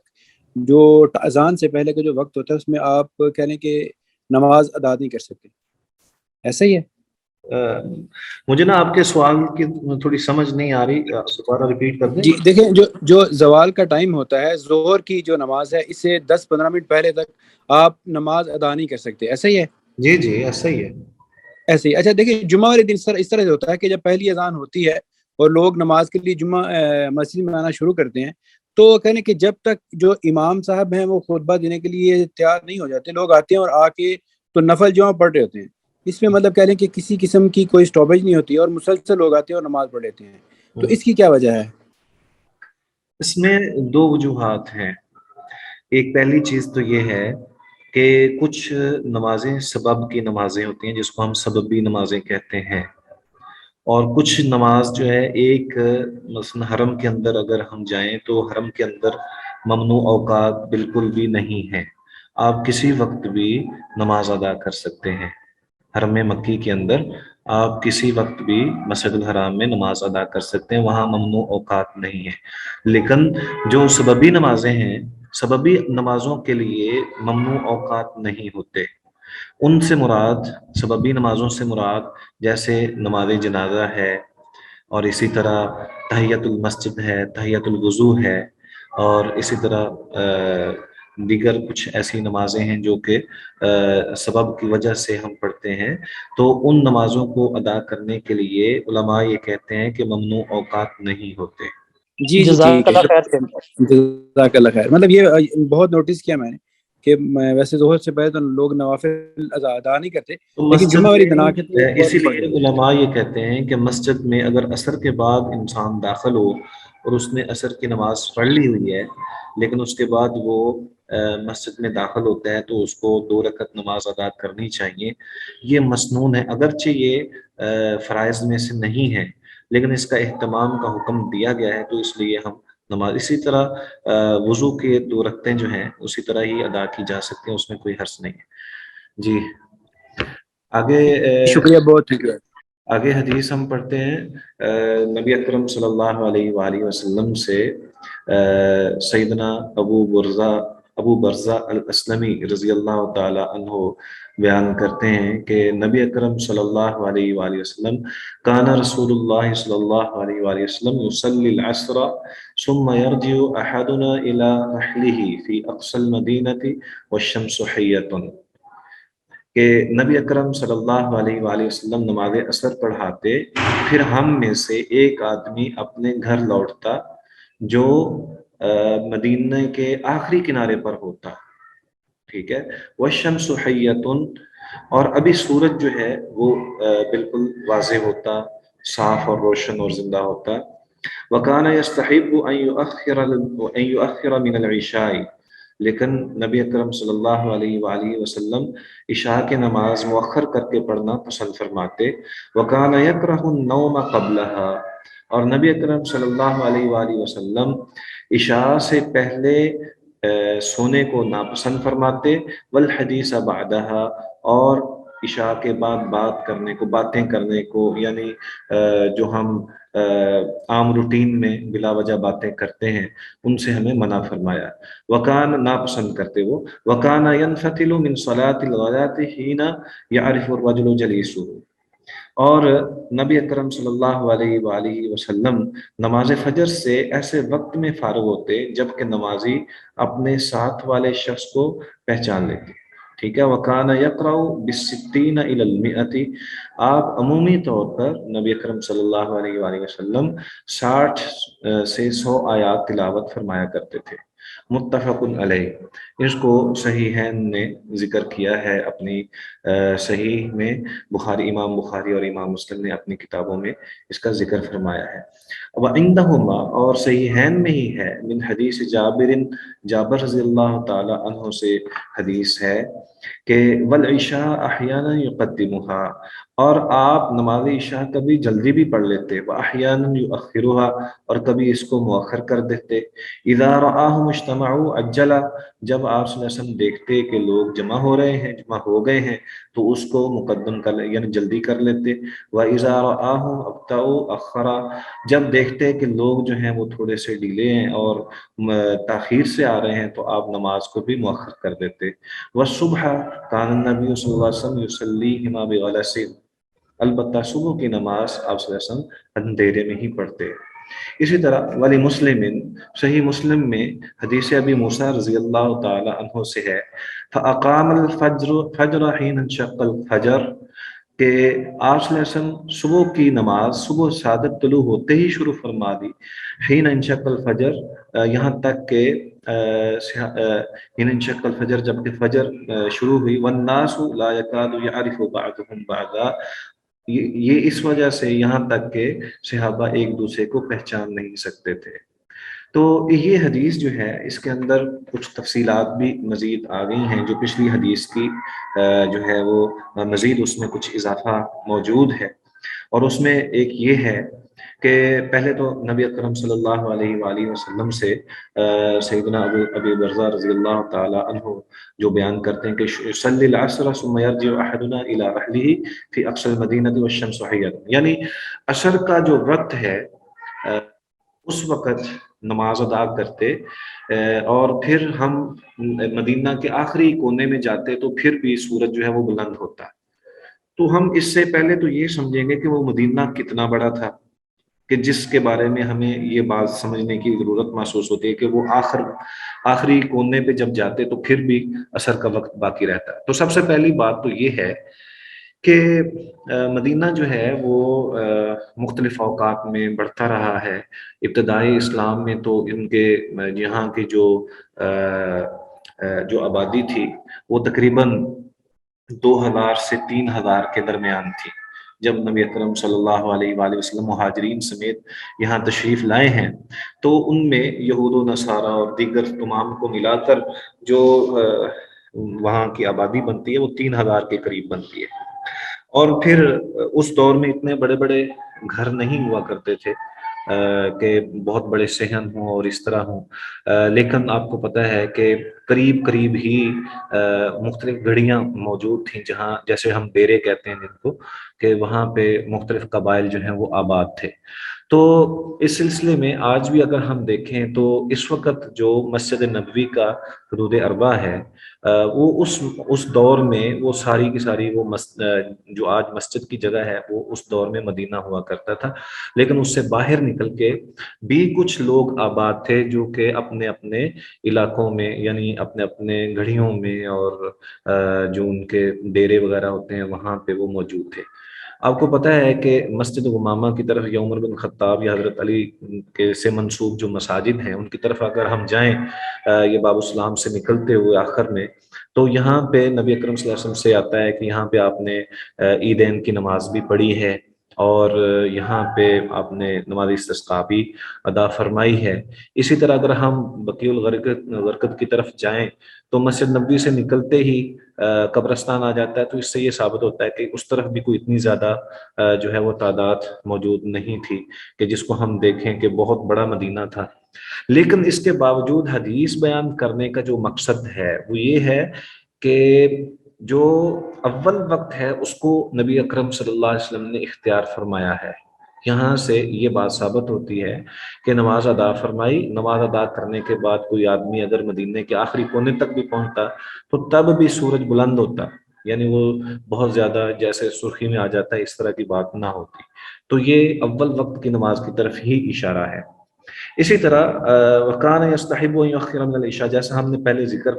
جو اذان سے پہلے کا جو وقت ہوتا ہے اس میں آپ کہہ لیں کہ نماز ادا نہیں کر سکتے, ایسا ہی ہے؟ مجھے نا آپ کے سوال کی تھوڑی سمجھ نہیں آ رہی, دوبارہ ریپیٹ کر دیں. جی دیکھیں, جو زوال کا ٹائم ہوتا ہے ظہر کی جو نماز ہے اس سے 10-15 منٹ پہلے تک آپ نماز ادا نہیں کر سکتے, ایسا ہی ہے؟ جی جی ایسا ہی ہے. ایسے ہی. اچھا دیکھیں, جمعہ والے دن اس طرح سے ہوتا ہے کہ جب پہلی اذان ہوتی ہے اور لوگ نماز کے لیے جمعہ مسجد میں آنا شروع کرتے ہیں تو کہنے کہ جب تک جو امام صاحب ہیں وہ خطبہ دینے کے لیے تیار نہیں ہو جاتے, لوگ آتے ہیں اور آ کے تو نفل جمعہ پڑھ رہے ہوتے ہیں. اس میں مطلب کہہ لیں کہ کسی قسم کی کوئی سٹاپیج نہیں ہوتی اور مسلسل لوگ آتے ہیں اور نماز پڑھ لیتے ہیں. تو اس کی کیا وجہ ہے؟ اس میں 2 وجوہات ہیں. ایک پہلی چیز تو یہ ہے کہ کچھ نمازیں سبب کی نمازیں ہوتی ہیں جس کو ہم سببی نمازیں کہتے ہیں, اور کچھ نماز جو ہے ایک مثلا حرم کے اندر اگر ہم جائیں تو حرم کے اندر ممنوع اوقات بالکل بھی نہیں ہیں. آپ کسی وقت بھی نماز ادا کر سکتے ہیں. حرم مکی کے اندر آپ کسی وقت بھی مسجد الحرام میں نماز ادا کر سکتے ہیں, وہاں ممنوع اوقات نہیں ہیں. لیکن جو سببی نمازیں ہیں سببی نمازوں کے لیے ممنوع اوقات نہیں ہوتے. ان سے مراد سببی نمازوں سے مراد جیسے نماز جنازہ ہے, اور اسی طرح تحیت المسجد ہے, تحیت الوضو ہے, اور اسی طرح دیگر کچھ ایسی نمازیں ہیں جو کہ سبب کی وجہ سے ہم پڑھتے ہیں. تو ان نمازوں کو ادا کرنے کے لیے علماء یہ کہتے ہیں کہ ممنوع اوقات نہیں ہوتے. جی جی ٹھیک ہے, جزاک اللہ خیر. مطلب یہ بہت نوٹس کیا میں نے کہ ویسے ظہر سے پہلے تو لوگ نوافل ادا نہیں کرتے, تو لیکن مسجد جمعہ والی میں دنا کے تو اسی فوراً پڑھ لیے لیتے ہیں. علماء یہ کہتے ہیں کہ مسجد میں اگر عصر کے بعد انسان داخل ہو اور اس نے عصر کی نماز پڑھ لی ہوئی ہے لیکن اس کے بعد وہ مسجد میں داخل ہوتا ہے تو اس کو 2 رکعت نماز ادا کرنی چاہیے. یہ مسنون ہے, اگرچہ یہ فرائض میں سے نہیں ہے لیکن اس کا اہتمام کا حکم دیا گیا ہے تو اس لیے ہم نماز اسی طرح وضو کے 2 رکعتیں جو ہیں اسی طرح ہی ادا کی جا سکتے ہیں, اس میں کوئی حرج نہیں ہے. جی آگے شکریہ, بہت تھینک یو. آگے حدیث ہم پڑھتے ہیں نبی اکرم صلی اللہ علیہ وآلہ وسلم سے. سیدنا ابو برزہ الاسلمی رضی اللہ تعالی عنہ بیان کرتے ہیں کہ نبی اکرم صلی اللہ علیہ وآلہ وسلم کان رسول اللہ صلی اللہ علیہ وآلہ وسلم یصلی العصر ثم يرجع احدنا الى رحله في اقصى المدینہ والشمس حیۃ، کہ نبی اکرم صلی اللہ علیہ وآلہ وسلم نماز عصر پڑھاتے، پھر ہم میں سے ایک آدمی اپنے گھر لوٹتا جو مدینہ کے آخری کنارے پر ہوتا، ٹھیک ہے، والشمس حیۃ، اور ابھی سورج جو ہے وہ بالکل واضح ہوتا، صاف اور روشن اور زندہ ہوتا. وکان یستحب ان یؤخر من العشاء، لیکن نبی اکرم صلی اللہ علیہ وآلہ وسلم عشاء کی نماز مؤخر کر کے پڑھنا پسند فرماتے. وکان یکرہ النوم قبلها، اور نبی اکرم صلی اللہ علیہ وآلہ وسلم عشاء سے پہلے سونے کو ناپسند فرماتے. والحدیث بعدها، اور عشاء کے بعد باتیں کرنے کو، یعنی جو ہم عام روٹین میں بلا وجہ باتیں کرتے ہیں ان سے ہمیں منع فرمایا. وکان، ناپسند کرتے وہ. وکان ینفتل من صلاة الغداة حین یعرف الرجل جلیسہ، اور نبی اکرم صلی اللہ علیہ وآلہ وسلم نماز فجر سے ایسے وقت میں فارغ ہوتے جب کہ نمازی اپنے ساتھ والے شخص کو پہچان لیتے، ٹھیک ہے. وکان یقرأ بالستین الی المئۃ، آپ عمومی طور پر نبی اکرم صلی اللہ علیہ وآلہ وسلم 60 سے 100 آیات تلاوت فرمایا کرتے تھے. متفق علیہ، اس کو صحیحین نے ذکر کیا ہے اپنی صحیح میں، امام بخاری اور امام مسلم نے اپنی کتابوں میں اس کا ذکر فرمایا ہے. وعندہما، اور صحیحین میں ہی ہے، من حدیث جابر رضی اللہ تعالی عنہ سے حدیث ہے کہ والعشاء احیانا یقدمها، اور آپ نماز عشاء کبھی جلدی بھی پڑھ لیتے، واحیانا یؤخرها، اور کبھی اس کو مؤخر کر دیتے. اذا رآهم اجتمعوا عجل، جب آپ صلی اللہ علیہ وسلم دیکھتے کہ لوگ جمع ہو گئے ہیں تو اس کو مقدم کر، یعنی جلدی کر لیتے. واذا رآهم ابطأوا اخرا، جب دیکھتے کہ لوگ جو ہیں وہ تھوڑے سے ڈیلے ہیں اور تاخیر سے آ رہے ہیں تو آپ نماز کو بھی مؤخر کر دیتے. والصبح کان النبی صلی اللہ علیہ وسلم یصلیہما بغلس، البتہ صبح کی نماز آپ صلی اللہ علیہ وسلم اندھیرے میں ہی پڑھتے. اسی طرح ولی مسلم، صحیح مسلم میں حدیث ابی موسیٰ رضی اللہ تعالی عنہ سے ہے، فاقام الفجر حین انشق الفجر، کہ آپ صلی اللہ علیہ وسلم صبح کی نماز صبح صادق طلوع ہوتے ہی شروع فرما دی. حین انشق الفجر، یہاں تک کہ حین انشق الفجر، جب کہ فجر شروع ہوئی. والناس لا یکاد یعرف بعضهم بعضا، یہ اس وجہ سے یہاں تک کہ صحابہ ایک دوسرے کو پہچان نہیں سکتے تھے. تو یہ حدیث جو ہے اس کے اندر کچھ تفصیلات بھی مزید آ گئی ہیں جو پچھلی حدیث کی جو ہے وہ مزید اس میں کچھ اضافہ موجود ہے. اور اس میں ایک یہ ہے کہ پہلے تو نبی اکرم صلی اللہ علیہ وآلہ وسلم سے سیدنا ابی برزہ رضی اللہ تعالی عنہ جو بیان کرتے ہیں کہ صلی العصر ثم یرجع احدنا الی رحلہ فی اقصی المدینہ والشمس حیۃ، یعنی عصر کا جو وقت ہے اس وقت نماز ادا کرتے اور پھر ہم مدینہ کے آخری کونے میں جاتے تو پھر بھی سورج جو ہے وہ بلند ہوتا. تو ہم اس سے پہلے تو یہ سمجھیں گے کہ وہ مدینہ کتنا بڑا تھا، کہ جس کے بارے میں ہمیں یہ بات سمجھنے کی ضرورت محسوس ہوتی ہے کہ وہ آخری کونے پہ جب جاتے تو پھر بھی عصر کا وقت باقی رہتا ہے. تو سب سے پہلی بات تو یہ ہے کہ مدینہ جو ہے وہ مختلف اوقات میں بڑھتا رہا ہے. ابتدائی اسلام میں تو ان کے یہاں کی جو آبادی تھی وہ تقریباً 2000 سے 3000 کے درمیان تھی. جب نبی اکرم صلی اللہ علیہ وآلہ وسلم مہاجرین سمیت یہاں تشریف لائے ہیں تو ان میں یہود و نصارہ اور دیگر تمام کو ملا کر جو وہاں کی آبادی بنتی ہے وہ 3000 کے قریب بنتی ہے. اور پھر اس دور میں اتنے بڑے بڑے گھر نہیں ہوا کرتے تھے کہ بہت بڑے صحن ہوں اور اس طرح ہوں، لیکن آپ کو پتہ ہے کہ قریب قریب ہی مختلف گڑیاں موجود تھیں جہاں جیسے ہم ڈیرے کہتے ہیں جن کو، کہ وہاں پہ مختلف قبائل جو ہیں وہ آباد تھے. تو اس سلسلے میں آج بھی اگر ہم دیکھیں تو اس وقت جو مسجد نبوی کا حدود اربع ہے وہ اس دور میں وہ ساری کی ساری وہ جو آج مسجد کی جگہ ہے وہ اس دور میں مدینہ ہوا کرتا تھا، لیکن اس سے باہر نکل کے بھی کچھ لوگ آباد تھے جو کہ اپنے اپنے علاقوں میں، یعنی اپنے اپنے گھڑیوں میں اور جو ان کے ڈیرے وغیرہ ہوتے ہیں وہاں پہ وہ موجود تھے۔ آپ کو پتہ ہے کہ مسجد غمامہ کی طرف یا عمر بن خطاب یا حضرت علی کے سے منسوب جو مساجد ہیں ان کی طرف اگر ہم جائیں یہ باب السلام سے نکلتے ہوئے آخر میں، تو یہاں پہ نبی اکرم صلی اللہ علیہ وسلم سے آتا ہے کہ یہاں پہ آپ نے عیدین کی نماز بھی پڑھی ہے اور یہاں پہ آپ نے نماز استسقاء بھی ادا فرمائی ہے۔ اسی طرح اگر ہم بقیع الغرقد کی طرف جائیں تو مسجد نبوی سے نکلتے ہی قبرستان آ جاتا ہے، تو اس سے یہ ثابت ہوتا ہے کہ اس طرف بھی کوئی اتنی زیادہ جو ہے وہ تعداد موجود نہیں تھی کہ جس کو ہم دیکھیں کہ بہت بڑا مدینہ تھا۔ لیکن اس کے باوجود حدیث بیان کرنے کا جو مقصد ہے وہ یہ ہے کہ جو اول وقت ہے اس کو نبی اکرم صلی اللہ علیہ وسلم نے اختیار فرمایا ہے۔ یہاں سے یہ بات ثابت ہوتی ہے کہ نماز ادا فرمائی، نماز ادا کرنے کے بعد کوئی آدمی اگر مدینے کے آخری کونے تک بھی پہنچتا تو تب بھی سورج بلند ہوتا، یعنی وہ بہت زیادہ جیسے سرخی میں آ جاتا ہے اس طرح کی بات نہ ہوتی۔ تو یہ اول وقت کی نماز کی طرف ہی اشارہ ہے۔ اسی طرح وَكَانَ يَسْتَحِبُّ أَن يُؤَخِّرَ مِنَ الْعِشَاء، جیسا ہم نے پہلے ذکر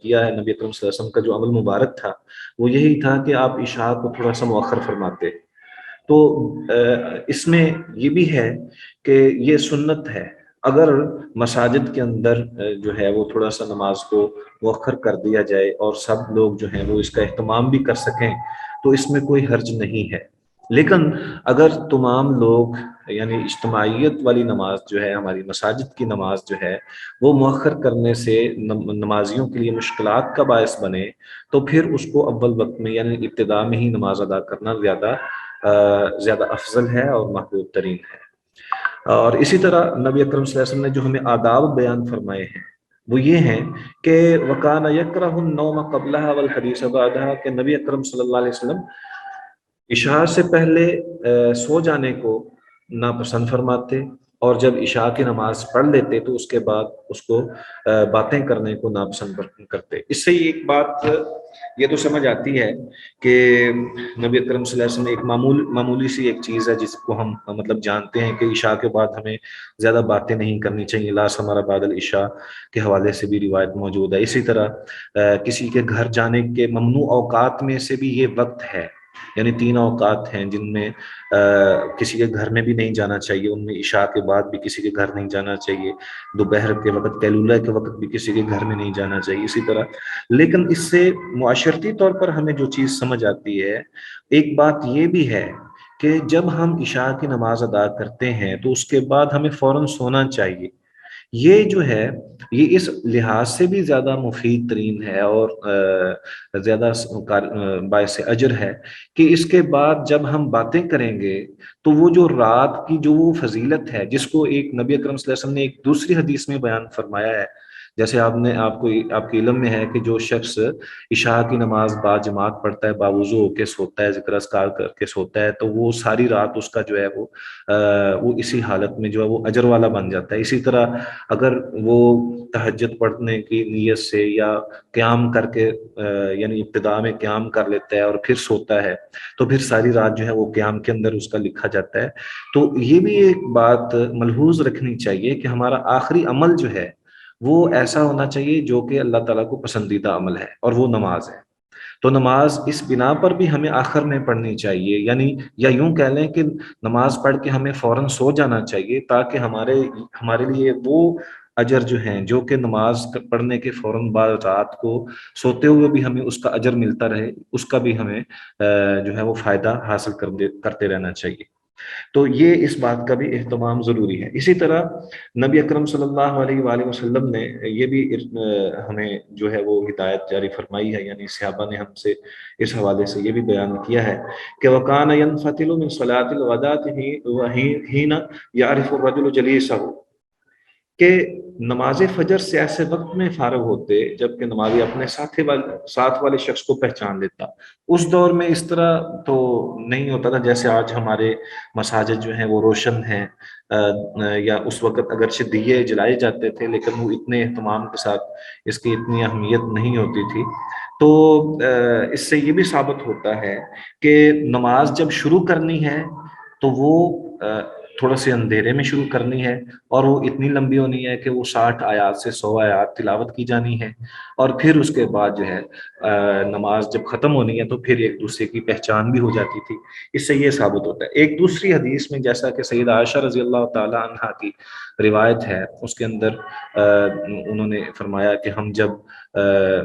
کیا ہے، نبی اکرم صلی اللہ علیہ وسلم کا جو عمل مبارک تھا وہ یہی تھا کہ آپ عشاء کو تھوڑا سا مؤخر فرماتے۔ تو اس میں یہ بھی ہے کہ یہ سنت ہے، اگر مساجد کے اندر جو ہے وہ تھوڑا سا نماز کو مؤخر کر دیا جائے اور سب لوگ جو ہیں وہ اس کا اہتمام بھی کر سکیں تو اس میں کوئی حرج نہیں ہے۔ لیکن اگر تمام لوگ یعنی اجتماعیت والی نماز جو ہے، ہماری مساجد کی نماز جو ہے وہ مؤخر کرنے سے نمازیوں کے لیے مشکلات کا باعث بنے تو پھر اس کو اول وقت میں یعنی ابتدا میں ہی نماز ادا کرنا زیادہ افضل ہے اور محبوب ترین ہے۔ اور اسی طرح نبی اکرم صلی اللہ علیہ وسلم نے جو ہمیں آداب بیان فرمائے ہیں وہ یہ ہیں کہ وَكَانَ يَكْرَهُ النَّوْمَ قَبْلَهَا وَالْحَدِيثَ بَعْدَهَا، کہ نبی اکرم صلی اللہ علیہ وسلم عشاء سے پہلے سو جانے کو ناپسند فرماتے اور جب عشاء کی نماز پڑھ لیتے تو اس کے بعد اس کو باتیں کرنے کو ناپسند کرتے۔ اس سے ایک بات یہ تو سمجھ آتی ہے کہ نبی اکرم صلی اللہ علیہ وسلم ایک معمولی سی ایک چیز ہے جس کو ہم مطلب جانتے ہیں کہ عشاء کے بعد ہمیں زیادہ باتیں نہیں کرنی چاہیے، لا ثمر بعد العشاء کے حوالے سے بھی روایت موجود ہے۔ اسی طرح کسی کے گھر جانے کے ممنوع اوقات میں سے بھی یہ وقت ہے، یعنی 3 اوقات ہیں جن میں کسی کے گھر میں بھی نہیں جانا چاہیے، ان میں عشاء کے بعد بھی کسی کے گھر نہیں جانا چاہیے، دوپہر کے وقت قیلولہ کے وقت بھی کسی کے گھر میں نہیں جانا چاہیے اسی طرح۔ لیکن اس سے معاشرتی طور پر ہمیں جو چیز سمجھ آتی ہے، ایک بات یہ بھی ہے کہ جب ہم عشاء کی نماز ادا کرتے ہیں تو اس کے بعد ہمیں فوراً سونا چاہیے۔ یہ جو ہے یہ اس لحاظ سے بھی زیادہ مفید ترین ہے اور زیادہ باعث اجر ہے کہ اس کے بعد جب ہم باتیں کریں گے تو وہ جو رات کی جو وہ فضیلت ہے جس کو ایک نبی اکرم صلی اللہ علیہ وسلم نے ایک دوسری حدیث میں بیان فرمایا ہے، جیسے آپ کے علم میں ہے کہ جو شخص عشاء کی نماز با جماعت پڑھتا ہے، باوضو ہو کے سوتا ہے، ذکر اذکار کر کے سوتا ہے، تو وہ ساری رات اس کا جو ہے وہ اسی حالت میں جو ہے وہ اجر والا بن جاتا ہے۔ اسی طرح اگر وہ تہجد پڑھنے کی نیت سے یا قیام کر کے یعنی ابتدا میں قیام کر لیتا ہے اور پھر سوتا ہے تو پھر ساری رات جو ہے وہ قیام کے اندر اس کا لکھا جاتا ہے۔ تو یہ بھی ایک بات ملحوظ رکھنی چاہیے کہ ہمارا آخری عمل جو ہے وہ ایسا ہونا چاہیے جو کہ اللہ تعالیٰ کو پسندیدہ عمل ہے، اور وہ نماز ہے۔ تو نماز اس بنا پر بھی ہمیں آخر میں پڑھنی چاہیے، یعنی یا یوں کہہ لیں کہ نماز پڑھ کے ہمیں فوراً سو جانا چاہیے تاکہ ہمارے لیے وہ اجر جو ہیں جو کہ نماز پڑھنے کے فوراً بعد رات کو سوتے ہوئے بھی ہمیں اس کا اجر ملتا رہے، اس کا بھی ہمیں جو ہے وہ فائدہ حاصل کرتے رہنا چاہیے۔ تو یہ اس بات کا بھی اہتمام ضروری ہے۔ اسی طرح نبی اکرم صلی اللہ علیہ وآلہ وسلم نے یہ بھی ہمیں جو ہے وہ ہدایت جاری فرمائی ہے، یعنی صحابہ نے ہم سے اس حوالے سے یہ بھی بیان کیا ہے کہ وَكَانَ يَنْفَتِلُ مِنْ صَلَاةِ الْغَدَاةِ حِينَ يَعْرِفُ الرَّجُلُ جَلِيسَهُ، کہ نماز فجر سے ایسے وقت میں فارغ ہوتے جبکہ نمازی اپنے ساتھ والے شخص کو پہچان لیتا. اس دور میں اس طرح تو نہیں ہوتا تھا جیسے آج ہمارے مساجد جو ہیں وہ روشن ہیں، یا اس وقت اگرچہ دیے جلائے جاتے تھے لیکن وہ اتنے اہتمام کے ساتھ اس کی اتنی اہمیت نہیں ہوتی تھی. تو اس سے یہ بھی ثابت ہوتا ہے کہ نماز جب شروع کرنی ہے تو وہ تھوڑا سے اندھیرے میں شروع کرنی ہے، اور وہ اتنی لمبی ہونی ہے کہ وہ 60 آیات سے 100 آیات تلاوت کی جانی ہے، اور پھر اس کے بعد جو ہے نماز جب ختم ہونی ہے تو پھر ایک دوسرے کی پہچان بھی ہو جاتی تھی. اس سے یہ ثابت ہوتا ہے. ایک دوسری حدیث میں جیسا کہ سیدہ عائشہ رضی اللہ تعالی عنہا کی روایت ہے، اس کے اندر انہوں نے فرمایا کہ ہم جب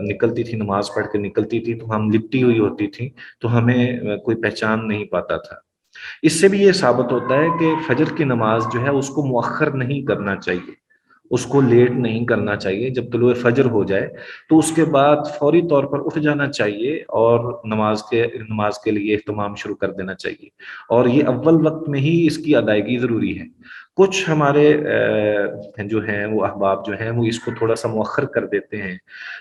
نکلتی تھی، نماز پڑھ کے نکلتی تھی تو ہم لپٹی ہوئی ہوتی تھی تو ہمیں کوئی پہچان نہیں پاتا تھا. اس سے بھی یہ ثابت ہوتا ہے کہ فجر کی نماز جو ہے اس کو مؤخر نہیں کرنا چاہیے، اس کو لیٹ نہیں کرنا چاہیے. جب طلوع فجر ہو جائے تو اس کے بعد فوری طور پر اٹھ جانا چاہیے اور نماز کے لیے اہتمام شروع کر دینا چاہیے، اور یہ اول وقت میں ہی اس کی ادائیگی ضروری ہے. کچھ ہمارے جو ہیں وہ احباب جو ہیں وہ اس کو تھوڑا سا مؤخر کر دیتے ہیں،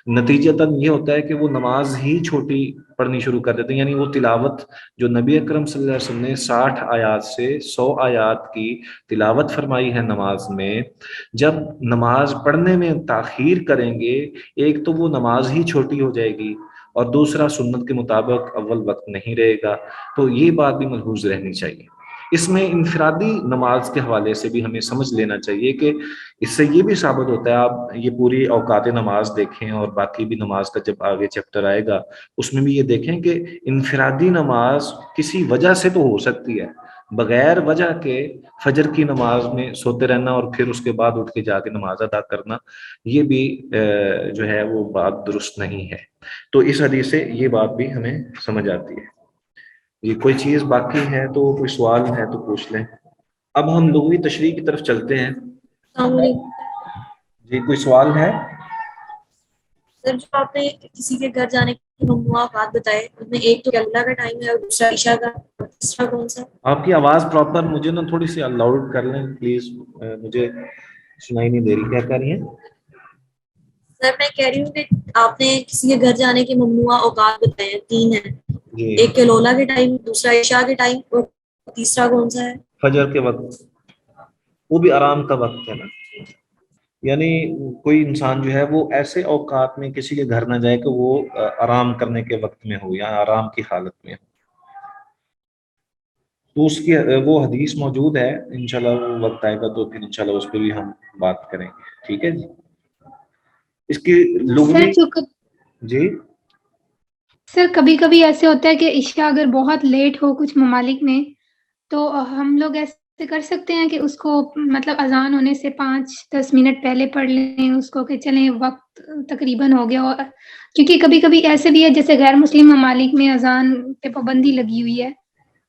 نتیجتاً یہ ہوتا ہے کہ وہ نماز ہی چھوٹی پڑھنی شروع کر دیتے ہیں. یعنی وہ تلاوت جو نبی اکرم صلی اللہ علیہ وسلم نے 60 آیات سے 100 آیات کی تلاوت فرمائی ہے نماز میں، جب نماز پڑھنے میں تاخیر کریں گے ایک تو وہ نماز ہی چھوٹی ہو جائے گی، اور دوسرا سنت کے مطابق اول وقت نہیں رہے گا. تو یہ بات بھی ملحوظ رہنی چاہیے. اس میں انفرادی نماز کے حوالے سے بھی ہمیں سمجھ لینا چاہیے کہ اس سے یہ بھی ثابت ہوتا ہے. آپ یہ پوری اوقات نماز دیکھیں اور باقی بھی نماز کا جب آگے چیپٹر آئے گا اس میں بھی یہ دیکھیں کہ انفرادی نماز کسی وجہ سے تو ہو سکتی ہے، بغیر وجہ کے فجر کی نماز میں سوتے رہنا اور پھر اس کے بعد اٹھ کے جا کے نماز ادا کرنا، یہ بھی جو ہے وہ بات درست نہیں ہے. تو اس حدیث سے یہ بات بھی ہمیں سمجھ آتی ہے. یہ کوئی چیز باقی ہے تو کوئی سوال ہے تو پوچھ لیں. اب ہم لغوی تشریح کی طرف چلتے ہیں. السلام علیکم جی کوئی سوال ہے؟ سر، جو آپ نے کسی کے گھر جانے کے ممنوعات بتائے ان میں ایک تو اللہ کا ٹائم ہے اور دوسرا عشاء کا، تیسرا کون سا؟ آپ کی آواز پراپر مجھے نا تھوڑی سی لاؤڈ کر لیں پلیز، مجھے سنائی نہیں دے رہی. کیا کہہ رہی ہیں؟ سر میں کہہ رہی ہوں کہ آپ نے کسی کے گھر جانے کے ممنوع اوقات بتائے ہیں، 3 ہیں. جی، ایک کلولا کے ٹائم، دوسرا عشاء کے ٹائم، اور تیسرا کون سا ہے؟ فجر کے وقت. وہ بھی آرام کا وقت ہے نا. یعنی کوئی انسان جو ہے وہ ایسے اوقات میں کسی کے گھر نہ جائے کہ وہ آرام کرنے کے وقت میں ہو یا آرام کی حالت میں ہو. تو اس کی وہ حدیث موجود ہے، انشاءاللہ وہ وقت آئے گا تو پھر انشاءاللہ اس پہ بھی ہم بات کریں گے. ٹھیک ہے جی. اس کی لغوی جی سر کبھی کبھی ایسے ہوتا ہے کہ عشاء اگر بہت لیٹ ہو کچھ ممالک میں تو ہم لوگ ایسے کر سکتے ہیں کہ اس کو مطلب اذان ہونے سے 5-10 منٹ پہلے پڑھ لیں اس کو کہ چلیں وقت تقریباً ہو گیا. اور کیونکہ کبھی کبھی ایسے بھی ہے جیسے غیر مسلم ممالک میں اذان پہ پابندی لگی ہوئی ہے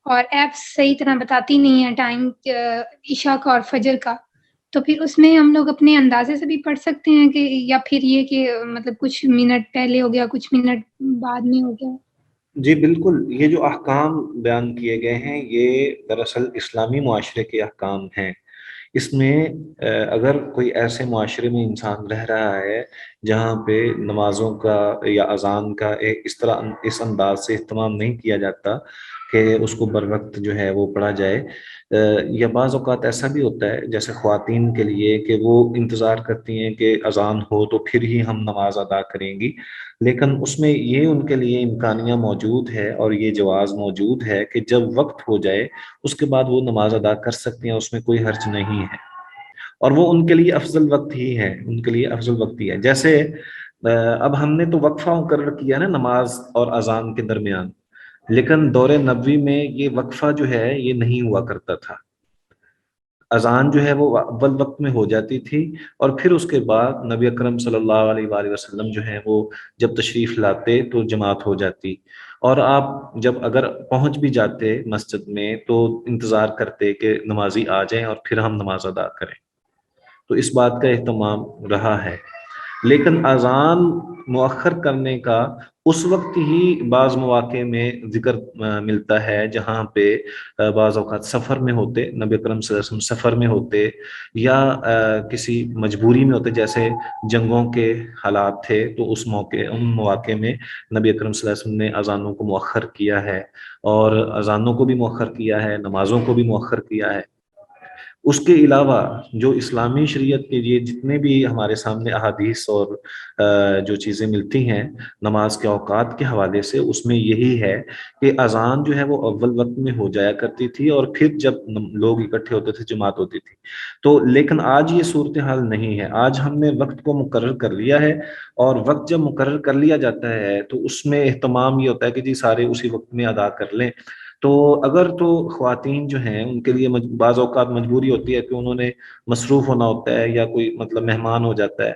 اور ایپس صحیح طرح بتاتی نہیں ہے ٹائم عشاء کا اور فجر کا، تو پھر اس میں ہم لوگ اپنے اندازے سے بھی پڑھ سکتے ہیں کہ یا پھر یہ کہ مطلب کچھ منٹ پہلے ہو گیا کچھ منٹ بعد میں ہو گیا. جی بالکل. یہ جو احکام بیان کیے گئے ہیں یہ دراصل اسلامی معاشرے کے احکام ہیں. اس میں اگر کوئی ایسے معاشرے میں انسان رہ رہا ہے جہاں پہ نمازوں کا یا اذان کا اس انداز سے اہتمام نہیں کیا جاتا کہ اس کو بر وقت جو ہے وہ پڑھا جائے، یا بعض اوقات ایسا بھی ہوتا ہے جیسے خواتین کے لیے کہ وہ انتظار کرتی ہیں کہ اذان ہو تو پھر ہی ہم نماز ادا کریں گی، لیکن اس میں یہ ان کے لیے امکانیہ موجود ہے اور یہ جواز موجود ہے کہ جب وقت ہو جائے اس کے بعد وہ نماز ادا کر سکتے ہیں، اس میں کوئی حرج نہیں ہے، اور وہ ان کے لیے افضل وقت ہی ہے. ان کے لیے افضل وقت ہی ہے. جیسے اب ہم نے تو وقفہ مقرر کیا نا نماز اور اذان کے درمیان، لیکن دور نبوی میں یہ وقفہ جو ہے یہ نہیں ہوا کرتا تھا. اذان جو ہے وہ اول وقت میں ہو جاتی تھی اور پھر اس کے بعد نبی اکرم صلی اللہ علیہ وآلہ وسلم جو ہیں وہ جب تشریف لاتے تو جماعت ہو جاتی، اور آپ جب اگر پہنچ بھی جاتے مسجد میں تو انتظار کرتے کہ نمازی آ جائیں اور پھر ہم نماز ادا کریں. تو اس بات کا اہتمام رہا ہے. لیکن اذان مؤخر کرنے کا اس وقت ہی بعض مواقع میں ذکر ملتا ہے جہاں پہ بعض اوقات سفر میں ہوتے، نبی اکرم صلی اللہ علیہ وسلم سفر میں ہوتے یا کسی مجبوری میں ہوتے، جیسے جنگوں کے حالات تھے تو اس موقع ان مواقع میں نبی اکرم صلی اللہ علیہ وسلم نے اذانوں کو مؤخر کیا ہے، اور اذانوں کو بھی مؤخر کیا ہے، نمازوں کو بھی مؤخر کیا ہے۔ اس کے علاوہ جو اسلامی شریعت کے لیے جتنے بھی ہمارے سامنے احادیث اور جو چیزیں ملتی ہیں نماز کے اوقات کے حوالے سے، اس میں یہی ہے کہ اذان جو ہے وہ اول وقت میں ہو جایا کرتی تھی، اور پھر جب لوگ اکٹھے ہوتے تھے جماعت ہوتی تھی۔ تو لیکن آج یہ صورتحال نہیں ہے، آج ہم نے وقت کو مقرر کر لیا ہے، اور وقت جب مقرر کر لیا جاتا ہے تو اس میں اہتمام یہ ہوتا ہے کہ جی سارے اسی وقت میں ادا کر لیں۔ تو اگر تو خواتین جو ہیں ان کے لیے بعض اوقات مجبوری ہوتی ہے کہ انہوں نے مصروف ہونا ہوتا ہے، یا کوئی مطلب مہمان ہو جاتا ہے،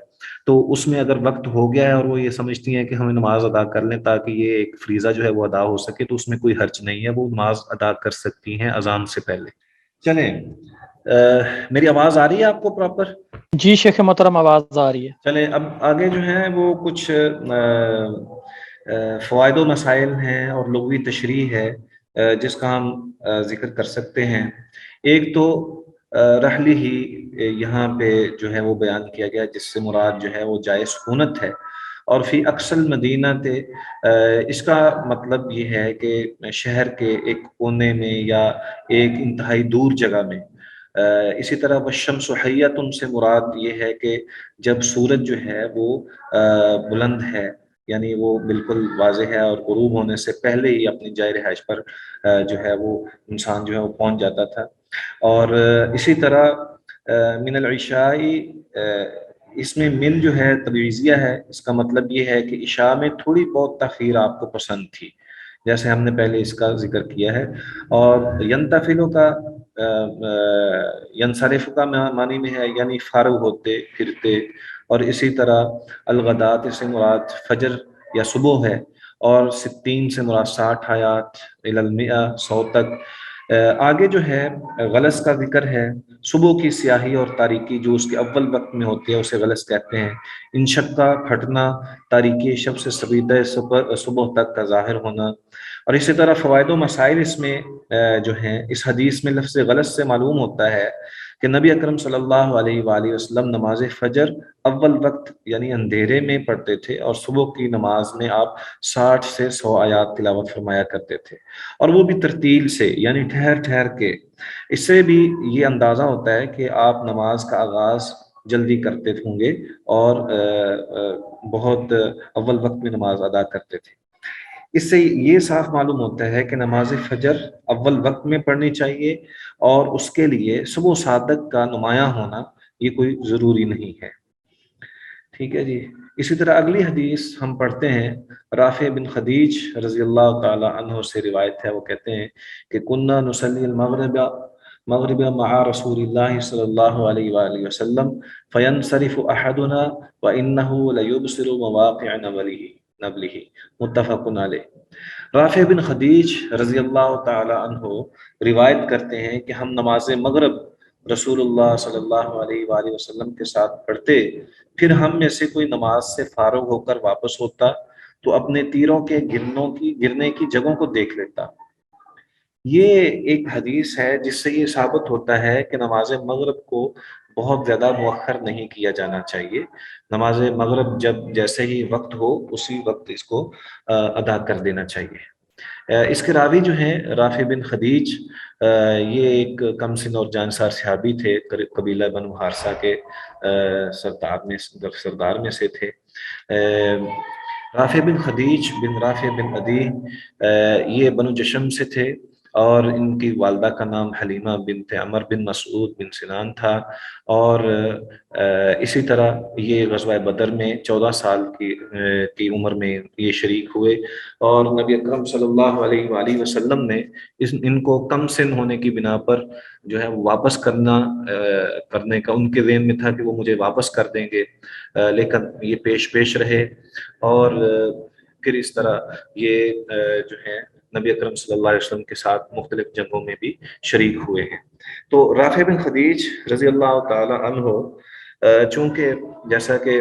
تو اس میں اگر وقت ہو گیا ہے اور وہ یہ سمجھتی ہیں کہ ہمیں نماز ادا کر لیں تاکہ یہ ایک فریضہ جو ہے وہ ادا ہو سکے، تو اس میں کوئی حرج نہیں ہے، وہ نماز ادا کر سکتی ہیں اذان سے پہلے۔ چلیں، میری آواز آ رہی ہے آپ کو پراپر؟ جی شیخ محترم آواز آ رہی ہے۔ چلیں اب آگے جو ہے وہ کچھ فوائد و مسائل ہیں اور لغوی تشریح ہے جس کا ہم ذکر کر سکتے ہیں۔ ایک تو رحلی ہی یہاں پہ جو ہے وہ بیان کیا گیا، جس سے مراد جو ہے وہ جائے سکونت ہے، اور فی اقصل مدینہ تھے، اس کا مطلب یہ ہے کہ شہر کے ایک کونے میں یا ایک انتہائی دور جگہ میں۔ اسی طرح والشمس حیۃ سے مراد یہ ہے کہ جب سورج جو ہے وہ بلند ہے، یعنی وہ بالکل واضح ہے، اور غروب ہونے سے پہلے ہی اپنی جائے رہائش پر جو ہے وہ انسان جو ہے وہ پہنچ جاتا تھا۔ اور اسی طرح من العشاء، اس میں من جو ہے تبعیضیہ ہے، اس کا مطلب یہ ہے کہ عشاء میں تھوڑی بہت تاخیر آپ کو پسند تھی، جیسے ہم نے پہلے اس کا ذکر کیا ہے۔ اور ینتفلوں کا ینصرف کا معنی میں ہے، یعنی فارغ ہوتے پھرتے، اور اسی طرح الغدات سے مراد فجر یا صبح ہے، اور 60 سے مراد 60 آیات، الی المئہ 100 تک۔ آگے جو ہے غلس کا ذکر ہے، صبح کی سیاہی اور تاریکی جو اس کے اول وقت میں ہوتی ہے اسے غلس کہتے ہیں۔ انشقہ پھٹنا، تاریکی شب سے سبیدہ صبح تک کا ظاہر ہونا۔ اور اسی طرح فوائد و مسائل اس میں جو ہیں، اس حدیث میں لفظ غلس سے معلوم ہوتا ہے کہ نبی اکرم صلی اللہ علیہ وآلہ وسلم نماز فجر اول وقت یعنی اندھیرے میں پڑھتے تھے، اور صبح کی نماز میں آپ 60 سے 100 آیات تلاوت فرمایا کرتے تھے، اور وہ بھی ترتیل سے، یعنی ٹھہر ٹھہر کے۔ اس سے بھی یہ اندازہ ہوتا ہے کہ آپ نماز کا آغاز جلدی کرتے ہوں گے، اور بہت اول وقت میں نماز ادا کرتے تھے۔ اس سے یہ صاف معلوم ہوتا ہے کہ نماز فجر اول وقت میں پڑھنی چاہیے، اور اس کے لیے صبح صادق کا نمایاں ہونا یہ کوئی ضروری نہیں ہے۔ ٹھیک ہے جی۔ اسی طرح اگلی حدیث ہم پڑھتے ہیں، رافع بن خدیج رضی اللہ تعالی عنہ سے روایت ہے، وہ کہتے ہیں کہ کننا نصلی المغرب مع رسول اللہ صلی اللہ علیہ وآلہ وسلم فینصرف احدنا وانه لیبصر مواقع نبلہ، متفق علیہ۔ رافع بن خدیج رضی اللہ تعالی عنہ روایت کرتے ہیں کہ ہم نماز مغرب رسول اللہ صلی اللہ علیہ وآلہ وسلم کے ساتھ پڑھتے، پھر ہم میں سے کوئی نماز سے فارغ ہو کر واپس ہوتا تو اپنے تیروں کے گرنے کی جگہوں کو دیکھ لیتا۔ یہ ایک حدیث ہے جس سے یہ ثابت ہوتا ہے کہ نماز مغرب کو بہت زیادہ مؤخر نہیں کیا جانا چاہیے۔ نماز مغرب جب جیسے ہی وقت ہو اسی وقت اس کو ادا کر دینا چاہیے۔ اس کے راوی جو ہیں رافع بن خدیج، یہ ایک کم سن اور جانسار صحابی تھے، قبیلہ بنو حارثہ کے سردار میں سے تھے۔ رافع بن خدیج بن رافع بن عدی یہ بنو جشم سے تھے، اور ان کی والدہ کا نام حلیمہ بنت عمر بن مسعود بن سنان تھا، اور اسی طرح یہ غزوہ بدر میں 14 سال کی عمر میں یہ شریک ہوئے، اور نبی اکرم صلی اللہ علیہ وآلہ وسلم نے ان کو کم سن ہونے کی بنا پر جو ہے واپس کرنے کا ان کے ذہن میں تھا کہ وہ مجھے واپس کر دیں گے، لیکن یہ پیش رہے، اور پھر اس طرح یہ جو ہے نبی اکرم صلی اللہ علیہ وسلم کے ساتھ مختلف جنگوں میں بھی شریک ہوئے ہیں۔ تو رافع بن خدیج رضی اللہ تعالی عنہ چونکہ جیسا کہ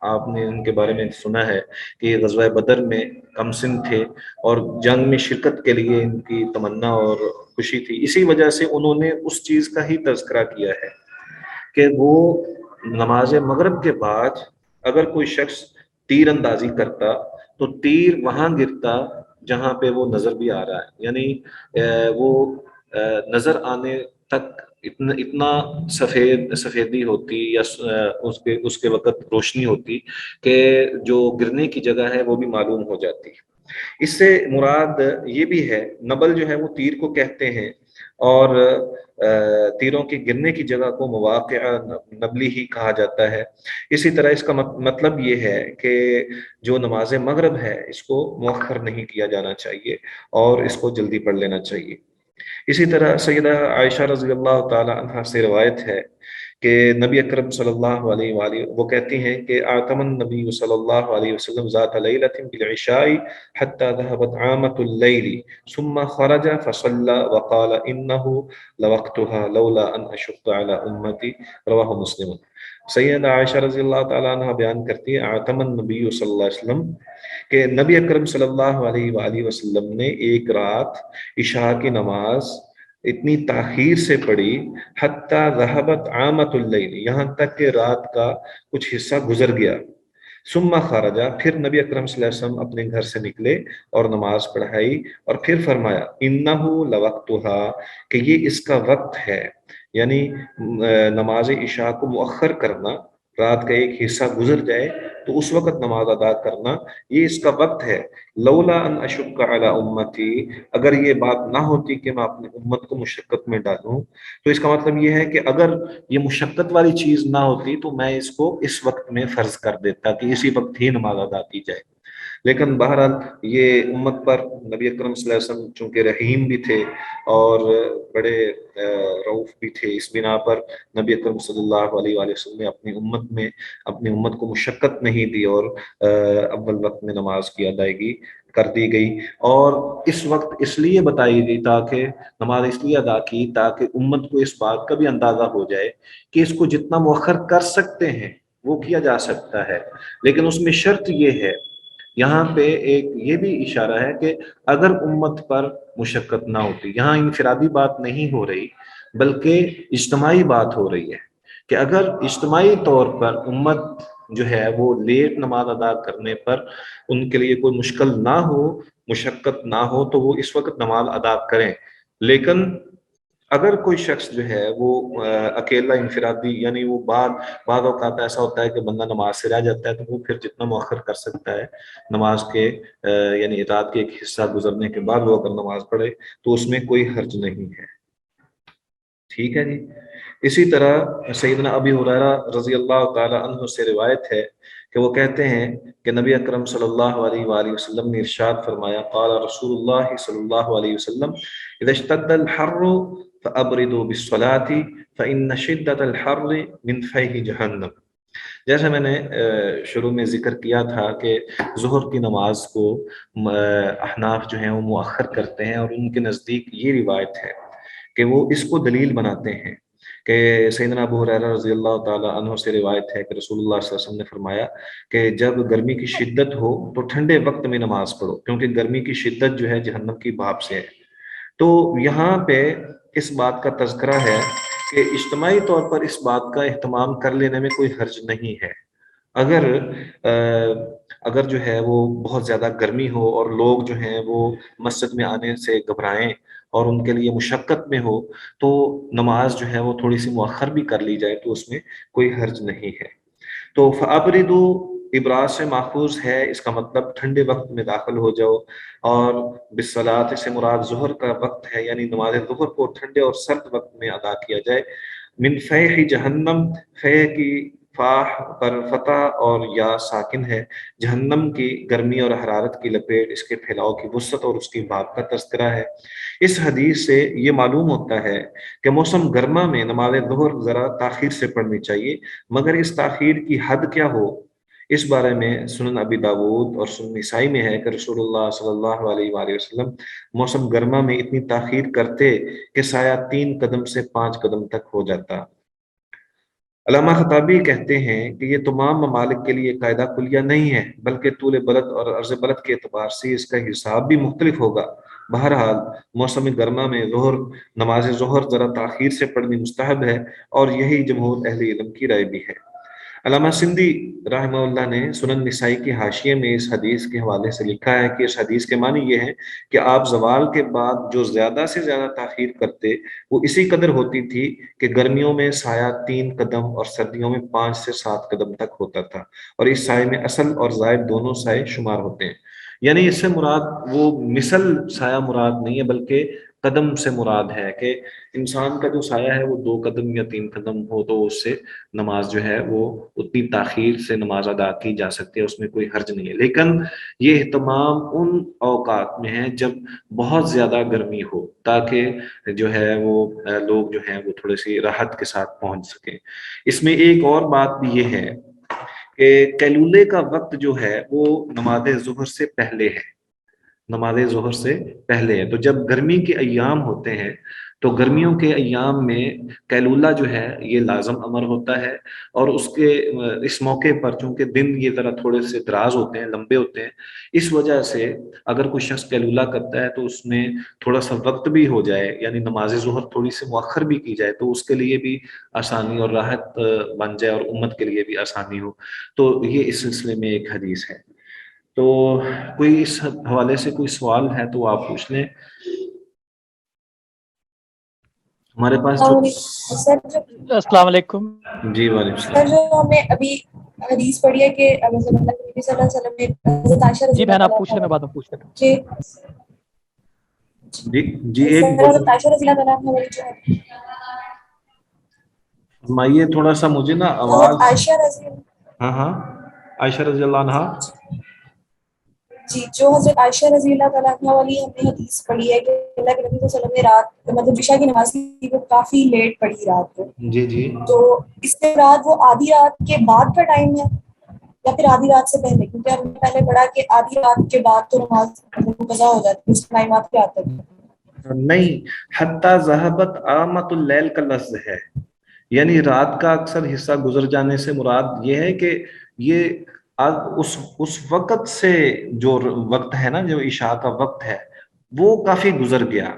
آپ نے ان کے بارے میں سنا ہے کہ یہ غزوہ بدر میں کم سن تھے اور جنگ میں شرکت کے لیے ان کی تمنا اور خوشی تھی، اسی وجہ سے انہوں نے اس چیز کا ہی تذکرہ کیا ہے کہ وہ نماز مغرب کے بعد اگر کوئی شخص تیر اندازی کرتا تو تیر وہاں گرتا جہاں پہ وہ نظر بھی آ رہا ہے، یعنی وہ نظر آنے تک اتنا سفیدی ہوتی یا اس کے وقت روشنی ہوتی کہ جو گرنے کی جگہ ہے وہ بھی معلوم ہو جاتی۔ اس سے مراد یہ بھی ہے، نبل جو ہے وہ تیر کو کہتے ہیں، اور تیروں کے گرنے کی جگہ کو مواقع نبلی ہی کہا جاتا ہے۔ اسی طرح اس کا مطلب یہ ہے کہ جو نماز مغرب ہے اس کو مؤخر نہیں کیا جانا چاہیے اور اس کو جلدی پڑھ لینا چاہیے۔ اسی طرح سیدہ عائشہ رضی اللہ تعالی عنہا سے روایت ہے کہ نبی اکرم صلی اللہ علیہ وآلہ وہ کہتی ہیں کہ آتم النبی صلی اللہ علیہ وسلم ذات لیلۃ بالعشاء حتى ذهبت عامة الليل ثم خرج فصلى وقال انه لوقتها لولا ان اشق على امتي رواہ مسلم۔ سیدہ عائشہ رضی اللہ تعالی عنہ بیان کرتی ہے آتم النبی صلی اللہ علیہ وسلم کہ نبی اکرم صلی اللہ علیہ وآلہ وسلم نے ایک رات عشاء کی نماز اتنی تاخیر سے پڑھی حتیٰ ذہبت عامۃ اللیل، یہاں تک کہ رات کا کچھ حصہ گزر گیا۔ ثم خرجا، پھر نبی اکرم صلی اللہ علیہ وسلم اپنے گھر سے نکلے اور نماز پڑھائی اور پھر فرمایا انہ لوقتها کہ یہ اس کا وقت ہے، یعنی نماز عشاء کو مؤخر کرنا، رات کا ایک حصہ گزر جائے تو اس وقت نماز ادا کرنا، یہ اس کا وقت ہے۔ لولا ان اشق علی امتی، اگر یہ بات نہ ہوتی کہ میں اپنی امت کو مشقت میں ڈالوں، تو اس کا مطلب یہ ہے کہ اگر یہ مشقت والی چیز نہ ہوتی تو میں اس کو اس وقت میں فرض کر دیتا کہ اسی وقت ہی نماز ادا کی جائے۔ لیکن بہرحال یہ امت پر نبی اکرم صلی اللہ علیہ وسلم چونکہ رحیم بھی تھے اور بڑے رؤوف بھی تھے، اس بنا پر نبی اکرم صلی اللہ علیہ وآلہ وسلم نے اپنی امت کو مشقت نہیں دی اور اول وقت میں نماز کی ادائیگی کر دی گئی، اور اس وقت اس لیے بتائی گئی تاکہ نماز اس لیے ادا کی تاکہ امت کو اس بات کا بھی اندازہ ہو جائے کہ اس کو جتنا مؤخر کر سکتے ہیں وہ کیا جا سکتا ہے، لیکن اس میں شرط یہ ہے، یہاں پہ ایک یہ بھی اشارہ ہے کہ اگر امت پر مشقت نہ ہوتی، یہاں انفرادی بات نہیں ہو رہی بلکہ اجتماعی بات ہو رہی ہے کہ اگر اجتماعی طور پر امت جو ہے وہ لیٹ نماز ادا کرنے پر ان کے لیے کوئی مشکل نہ ہو، مشقت نہ ہو، تو وہ اس وقت نماز ادا کریں۔ لیکن اگر کوئی شخص جو ہے وہ اکیلا انفرادی، یعنی وہ بعض اوقات ایسا ہوتا ہے کہ بندہ نماز سے رہ جاتا ہے، تو وہ پھر جتنا مؤخر کر سکتا ہے نماز کے یعنی رات کے ایک حصہ گزرنے کے بعد وہ اگر نماز پڑھے تو اس میں کوئی حرج نہیں ہے۔ ٹھیک ہے جی۔ اسی طرح سیدنا ابی ہریرہ رضی اللہ تعالی عنہ سے روایت ہے کہ وہ کہتے ہیں کہ نبی اکرم صلی اللہ علیہ وآلہ وسلم نے ارشاد فرمایا قال رسول اللہ صلی اللہ علیہ وسلم اذا اشتد الحر فابردوا بالصلاة فان شدۃ الحر من فیح جہنم۔ جیسے میں نے شروع میں ذکر کیا تھا کہ ظہر کی نماز کو احناف جو ہیں وہ مؤخر کرتے ہیں، اور ان کے نزدیک یہ روایت ہے کہ وہ اس کو دلیل بناتے ہیں کہ سیدنا ابو ہریرہ رضی اللہ تعالی عنہ سے روایت ہے کہ رسول اللہ صلی اللہ علیہ وسلم نے فرمایا کہ جب گرمی کی شدت ہو تو ٹھنڈے وقت میں نماز پڑھو، کیونکہ گرمی کی شدت جو ہے جہنم کی بھاپ سے ہے۔ تو یہاں پہ اس بات کا تذکرہ ہے کہ اجتماعی طور پر اس بات کا اہتمام کر لینے میں کوئی حرج نہیں ہے۔ اگر جو ہے وہ بہت زیادہ گرمی ہو اور لوگ جو ہیں وہ مسجد میں آنے سے گھبرائیں اور ان کے لیے مشقت میں ہو، تو نماز جو ہے وہ تھوڑی سی مؤخر بھی کر لی جائے تو اس میں کوئی حرج نہیں ہے۔ تو فَأَبْرِدُوا ابراز سے ماخوذ ہے، اس کا مطلب ٹھنڈے وقت میں داخل ہو جاؤ، اور بالصلاۃ سے مراد ظہر کا وقت ہے، یعنی نماز ظہر کو ٹھنڈے اور سرد وقت میں ادا کیا جائے۔ من فیح جہنم، فیح کی فاح پر فتح اور یا ساکن ہے، جہنم کی گرمی اور حرارت کی لپیٹ، اس کے پھیلاؤ کی وسعت اور اس کی بھاپ کا تذکرہ ہے۔ اس حدیث سے یہ معلوم ہوتا ہے کہ موسم گرما میں نماز ظہر ذرا تاخیر سے پڑھنی چاہیے، مگر اس تاخیر کی حد کیا ہو، اس بارے میں سنن ابی داود اور سنن نسائی میں ہے کہ رسول اللہ صلی اللہ علیہ وآلہ وسلم موسم گرما میں اتنی تاخیر کرتے کہ سایہ 3 قدم سے 5 قدم تک ہو جاتا۔ علامہ خطابی کہتے ہیں کہ یہ تمام ممالک کے لیے قاعدہ کلیہ نہیں ہے، بلکہ طول بلد اور عرض بلد کے اعتبار سے اس کا حساب بھی مختلف ہوگا۔ بہرحال موسم گرما میں نماز ظہر ذرا تاخیر سے پڑھنی مستحب ہے، اور یہی جمہور اہل علم کی رائے بھی ہے۔ علامہ سندھی رحمہ اللہ نے سنن نسائی کی حاشیے میں اس حدیث کے حوالے سے لکھا ہے کہ اس حدیث کے معنی یہ ہے کہ آپ زوال کے بعد جو زیادہ سے زیادہ تاخیر کرتے وہ اسی قدر ہوتی تھی کہ گرمیوں میں سایہ 3 قدم اور سردیوں میں 5 سے 7 قدم تک ہوتا تھا، اور اس سائے میں اصل اور زائد دونوں سائے شمار ہوتے ہیں۔ یعنی اس سے مراد وہ مثل سایہ مراد نہیں ہے، بلکہ قدم سے مراد ہے کہ انسان کا جو سایہ ہے وہ 2 قدم یا 3 قدم ہو تو اس سے نماز جو ہے وہ اتنی تاخیر سے نماز ادا کی جا سکتی ہے، اس میں کوئی حرج نہیں ہے۔ لیکن یہ اہتمام ان اوقات میں ہے جب بہت زیادہ گرمی ہو، تاکہ جو ہے وہ لوگ جو ہیں وہ تھوڑے سی راحت کے ساتھ پہنچ سکیں۔ اس میں ایک اور بات بھی یہ ہے کہ قیلولے کا وقت جو ہے وہ نماز ظہر سے پہلے ہے، نماز ظہر سے پہلے ہے۔ تو جب گرمی کے ایام ہوتے ہیں تو گرمیوں کے ایام میں قیلولہ جو ہے یہ لازم امر ہوتا ہے، اور اس موقع پر چونکہ دن یہ ذرا تھوڑے سے دراز ہوتے ہیں، لمبے ہوتے ہیں، اس وجہ سے اگر کوئی شخص قیلولہ کرتا ہے تو اس میں تھوڑا سا وقت بھی ہو جائے، یعنی نماز ظہر تھوڑی سی مؤخر بھی کی جائے تو اس کے لیے بھی آسانی اور راحت بن جائے، اور امت کے لیے بھی آسانی ہو۔ تو یہ اس سلسلے میں ایک حدیث ہے۔ تو کوئی اس حوالے سے کوئی سوال ہے تو آپ پوچھ لیں۔ ہمارے پاس سر جو السلام علیکم۔ جی وعلیکم سر السلام۔ جو ہم نے ابھی حدیث پڑھی ہے کہ رسول اللہ نبی صلی اللہ علیہ وسلم نے حضرت عائشہ رضی جی بہن اللہ آپ پوچھ لیں، میں تعالیٰ بعد میں پوچھ لیتا ہوں۔ کہ جی ایک سر حضرت عائشہ رضی اللہ تعالیٰ عنہ جو ہے فرمائیے، تھوڑا سا مجھے نا حضرت آواز۔ عائشہ رضی ہاں ہاں، عائشہ رضی اللہ عنہا۔ جی جو حضرت عائشہ رضی اللہ تعالیٰ عنہ والی ہم نے حدیث پڑھی ہے کہ اللہ کے نبی صلی اللہ علیہ وسلم نے رات مطلب عشاء کی نماز کی وہ کافی لیٹ پڑھی رات کو، جی جی، تو اس کے بعد وہ آدھی رات کے بعد کا ٹائم ہے یا پھر آدھی رات سے پہلے؟ کیونکہ ہم نے پہلے پڑھا کہ آدھی رات کے بعد تو نماز قضا ہو جاتی ہے، اس ٹائمات کیا آتے ہیں؟ نہیں، حتی ذہبت آمت اللیل کا لفظ ہے، یعنی رات کا اکثر حصہ گزر جانے سے مراد یہ ہے کہ یہ اس وقت سے جو وقت ہے نا، جو عشاء کا وقت ہے وہ کافی گزر گیا۔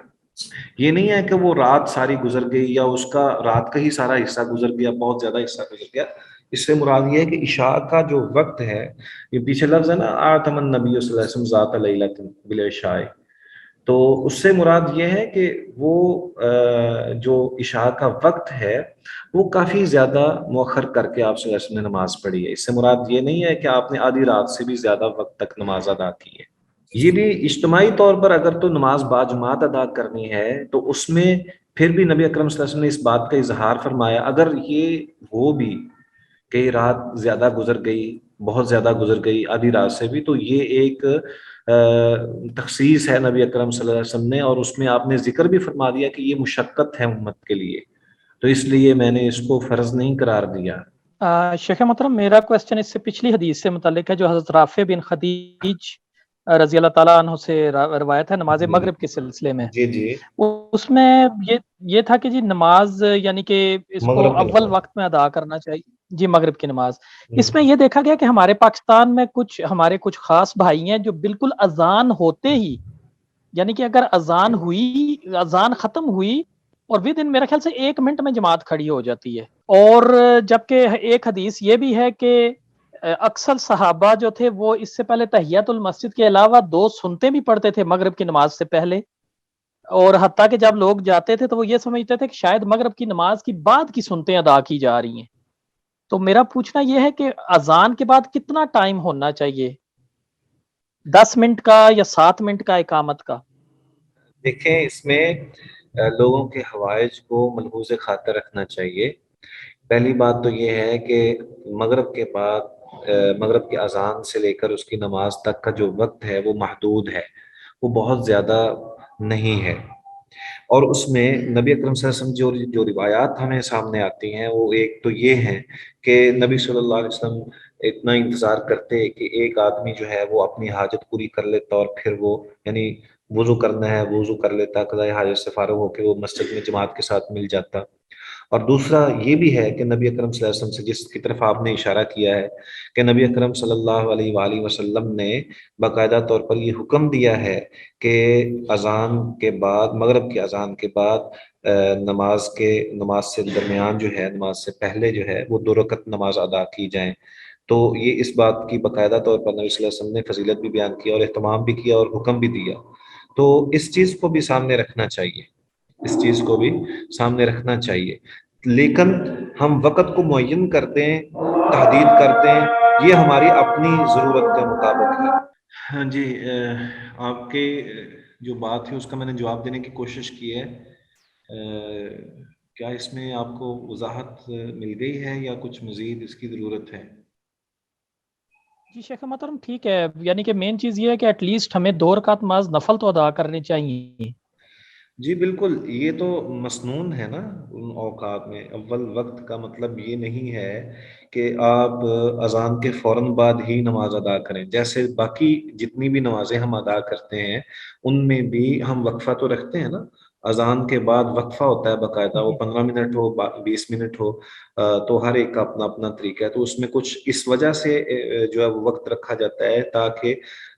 یہ نہیں ہے کہ وہ رات ساری گزر گئی یا اس کا رات کا ہی سارا حصہ گزر گیا، بہت زیادہ حصہ گزر گیا۔ اس سے مراد یہ ہے کہ عشاء کا جو وقت ہے، یہ پیچھے لفظ ہے نا آتم النبی صلی اللہ علیہ وسلم ذات لیلۃ بالعشاء، تو اس سے مراد یہ ہے کہ وہ جو عشاء کا وقت ہے وہ کافی زیادہ مؤخر کر کے آپ صلی اللہ علیہ وسلم نے نماز پڑھی ہے۔ اس سے مراد یہ نہیں ہے کہ آپ نے آدھی رات سے بھی زیادہ وقت تک نماز ادا کی ہے۔ یہ بھی اجتماعی طور پر اگر تو نماز باجماعت ادا کرنی ہے تو اس میں پھر بھی نبی اکرم صلی اللہ علیہ وسلم نے اس بات کا اظہار فرمایا، اگر یہ ہو بھی کہ رات زیادہ گزر گئی، بہت زیادہ گزر گئی آدھی رات سے بھی، تو یہ ایک تخصیص ہے نبی اکرم صلی اللہ علیہ وسلم نے، اور اس میں آپ نے ذکر بھی فرما دیا کہ یہ مشقت ہے امت کے لیے، تو اس لیے میں نے اس کو فرض نہیں قرار دیا۔ شیخ محترم میرا کوسچن اس سے پچھلی حدیث سے متعلق ہے جو حضرت رافع بن خدیج رضی اللہ تعالیٰ عنہ سے روایت ہے نماز مغرب کے سلسلے میں۔ جی جی، اس میں یہ تھا کہ جی نماز یعنی کہ اس کو مغرب کی اول نماز۔ وقت میں ادا کرنا چاہیے، جی مغرب کی نماز۔ اس میں یہ دیکھا گیا کہ ہمارے پاکستان میں ہمارے کچھ خاص بھائی ہیں جو بالکل اذان ہوتے ہی، یعنی کہ اگر اذان ہوئی، اذان ختم ہوئی اور ودن میرا خیال سے 1 منٹ میں جماعت کھڑی ہو جاتی ہے۔ اور جبکہ ایک حدیث یہ بھی ہے کہ اکثر صحابہ جو تھے وہ اس سے پہلے تحیت المسجد کے علاوہ 2 سنتیں بھی پڑھتے تھے مغرب کی نماز سے پہلے، اور حتیٰ کہ جب لوگ جاتے تھے تو وہ یہ سمجھتے تھے کہ شاید مغرب کی نماز کی بعد کی سنتیں ادا کی جا رہی ہیں۔ تو میرا پوچھنا یہ ہے کہ اذان کے بعد کتنا ٹائم ہونا چاہیے، 10 منٹ کا یا 7 منٹ کا اقامت کا؟ دیکھیں اس میں لوگوں کے حوائج کو ملحوظ خاطر رکھنا چاہیے۔ پہلی بات تو یہ ہے کہ مغرب کے بعد مغرب کی اذان سے لے کر اس کی نماز تک کا جو وقت ہے وہ محدود ہے، وہ بہت زیادہ نہیں ہے، اور اس میں نبی اکرم صلی اللہ علیہ وسلم جو روایات ہمیں سامنے آتی ہیں وہ ایک تو یہ ہیں کہ نبی صلی اللہ علیہ وسلم اتنا انتظار کرتے کہ ایک آدمی جو ہے وہ اپنی حاجت پوری کر لیتا اور پھر وہ یعنی وضو کرنا ہے وضو کر لیتا، قضاء حاجت سے فارغ ہو کے وہ مسجد میں جماعت کے ساتھ مل جاتا، اور دوسرا یہ بھی ہے کہ نبی اکرم صلی اللہ علیہ وسلم سے، جس کی طرف آپ نے اشارہ کیا ہے، کہ نبی اکرم صلی اللہ علیہ وآلہ وسلم نے باقاعدہ طور پر یہ حکم دیا ہے کہ اذان کے بعد، مغرب کی اذان کے بعد نماز سے درمیان جو ہے، نماز سے پہلے جو ہے وہ 2 رکعت نماز ادا کی جائیں۔ تو یہ اس بات کی باقاعدہ طور پر نبی صلی اللہ علیہ وسلم نے فضیلت بھی بیان کیا اور اہتمام بھی کیا اور حکم بھی دیا۔ تو اس چیز کو بھی سامنے رکھنا چاہیے، اس چیز کو بھی سامنے رکھنا چاہیے۔ لیکن ہم وقت کو معین کرتے ہیں، تحدید کرتے ہیں، یہ ہماری اپنی ضرورت کے مطابق ہے۔ ہاں جی، آپ کے جو بات ہے اس کا میں نے جواب دینے کی کوشش کی ہے۔ کیا اس میں آپ کو وضاحت مل گئی ہے یا کچھ مزید اس کی ضرورت ہے؟ جی شیخ محترم ٹھیک ہے، یعنی کہ مین چیز یہ ہے کہ ایٹ لیسٹ ہمیں 2 رکعت نماز نفل تو ادا کرنی چاہیے۔ جی بالکل، یہ تو مسنون ہے نا ان اوقات میں۔ اول وقت کا مطلب یہ نہیں ہے کہ آپ اذان کے فوراً بعد ہی نماز ادا کریں، جیسے باقی جتنی بھی نمازیں ہم ادا کرتے ہیں ان میں بھی ہم وقفہ تو رکھتے ہیں نا۔ اذان کے بعد وقفہ ہوتا ہے باقاعدہ، وہ 15 منٹ ہو 20 منٹ ہو، تو ہر ایک کا اپنا اپنا طریقہ ہے۔ تو اس میں کچھ اس وجہ سے جو ہے وہ وقت رکھا جاتا ہے تاکہ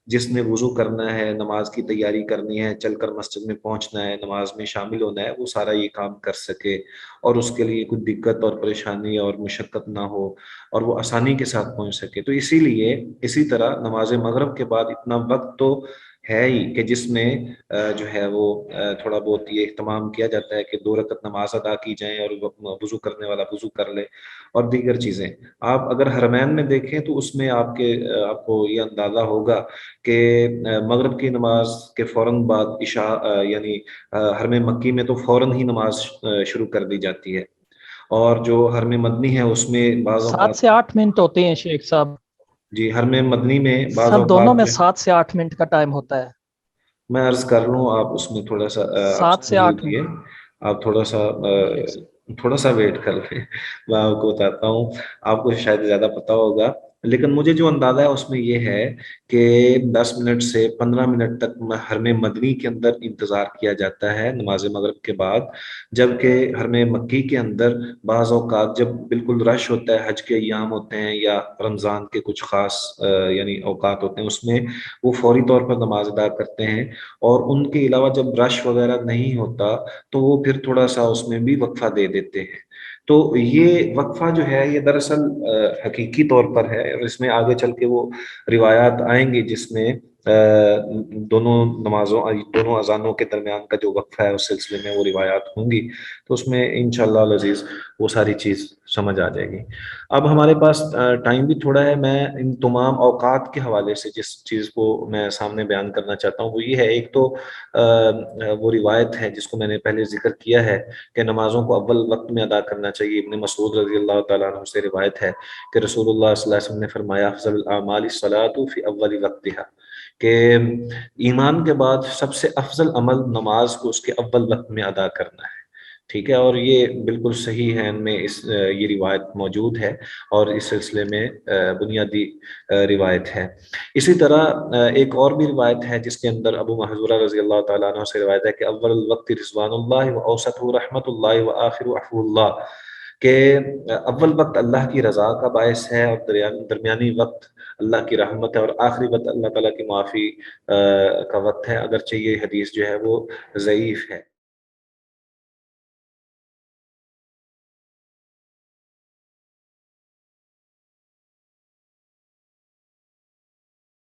جس نے وضو کرنا ہے، نماز کی تیاری کرنی ہے، چل کر مسجد میں پہنچنا ہے، نماز میں شامل ہونا ہے، وہ سارا یہ کام کر سکے اور اس کے لیے کوئی دقت اور پریشانی اور مشقت نہ ہو اور وہ آسانی کے ساتھ پہنچ سکے۔ تو اسی لیے اسی طرح نماز مغرب کے بعد اتنا وقت تو ہے ہی کہ جس میں جو ہے وہ تھوڑا بہت یہ اہتمام کیا جاتا ہے کہ 2 رکعت نماز ادا کی جائیں اور وضو کرنے والا وضو کر لے اور دیگر چیزیں۔ آپ اگر حرمین میں دیکھیں تو اس میں آپ کو یہ اندازہ ہوگا کہ مغرب کی نماز کے فوراً بعد عشاء، یعنی حرم مکی میں تو فوراً ہی نماز شروع کر دی جاتی ہے، اور جو حرم مدنی ہے اس میں بعض 7 اوقات، سے 8 منٹ ہوتے ہیں شیخ صاحب، جی حرم مدنی میں بعض سر دونوں اوقات میں جو 7 سے 8 منٹ کا ٹائم ہوتا ہے۔ میں عرض کر لوں، آپ اس میں تھوڑا سا آپ 7 سے سمجھ 8 لیجیے، منٹ آپ تھوڑا سا جی شیخ صاحب۔ تھوڑا سا ویٹ کر لیں، میں آپ کو بتاتا ہوں، آپ کو شاید زیادہ پتا ہوگا، لیکن مجھے جو اندازہ ہے اس میں یہ ہے کہ 10 منٹ سے 15 منٹ تک حرم مدنی کے اندر انتظار کیا جاتا ہے نماز مغرب کے بعد، جبکہ حرم مکی کے اندر بعض اوقات جب بالکل رش ہوتا ہے، حج کے ایام ہوتے ہیں یا رمضان کے کچھ خاص یعنی اوقات ہوتے ہیں، اس میں وہ فوری طور پر نماز ادا کرتے ہیں، اور ان کے علاوہ جب رش وغیرہ نہیں ہوتا تو وہ پھر تھوڑا سا اس میں بھی وقفہ دے دیتے ہیں۔ تو یہ وقفہ جو ہے یہ دراصل حقیقی طور پر ہے، اور اس میں آگے چل کے وہ روایات آئیں گی جس میں دونوں نمازوں، دونوں اذانوں کے درمیان کا جو وقفہ ہے اس سلسلے میں وہ روایات ہوں گی، تو اس میں انشاءاللہ العزیز وہ ساری چیز سمجھ آ جائے گی۔ اب ہمارے پاس ٹائم بھی تھوڑا ہے، میں ان تمام اوقات کے حوالے سے جس چیز کو میں سامنے بیان کرنا چاہتا ہوں وہ یہ ہے، ایک تو وہ روایت ہے جس کو میں نے پہلے ذکر کیا ہے کہ نمازوں کو اول وقت میں ادا کرنا چاہیے۔ ابن مسعود رضی اللہ تعالیٰ عنہ سے روایت ہے کہ رسول اللہ صلی اللہ علیہ وسلم نے فرمایا افضل الاعمال الصلاۃ فی اول وقتها، کہ ایمان کے بعد سب سے افضل عمل نماز کو اس کے اول وقت میں ادا کرنا ہے، ٹھیک ہے، اور یہ بالکل صحیح ہے، ان میں یہ روایت موجود ہے اور اس سلسلے میں بنیادی روایت ہے۔ اسی طرح ایک اور بھی روایت ہے جس کے اندر ابو محذورہ رضی اللہ تعالیٰ عنہ سے روایت ہے کہ اول الوقت رضوان اللہ و اوسط رحمت اللہ و آخر عفو اللہ، کہ اول وقت اللہ کی رضا کا باعث ہے اور درمیانی وقت اللہ کی رحمت ہے اور آخری وقت اللہ تعالیٰ کی معافی کا وقت ہے، اگرچہ یہ حدیث جو ہے وہ ضعیف ہے۔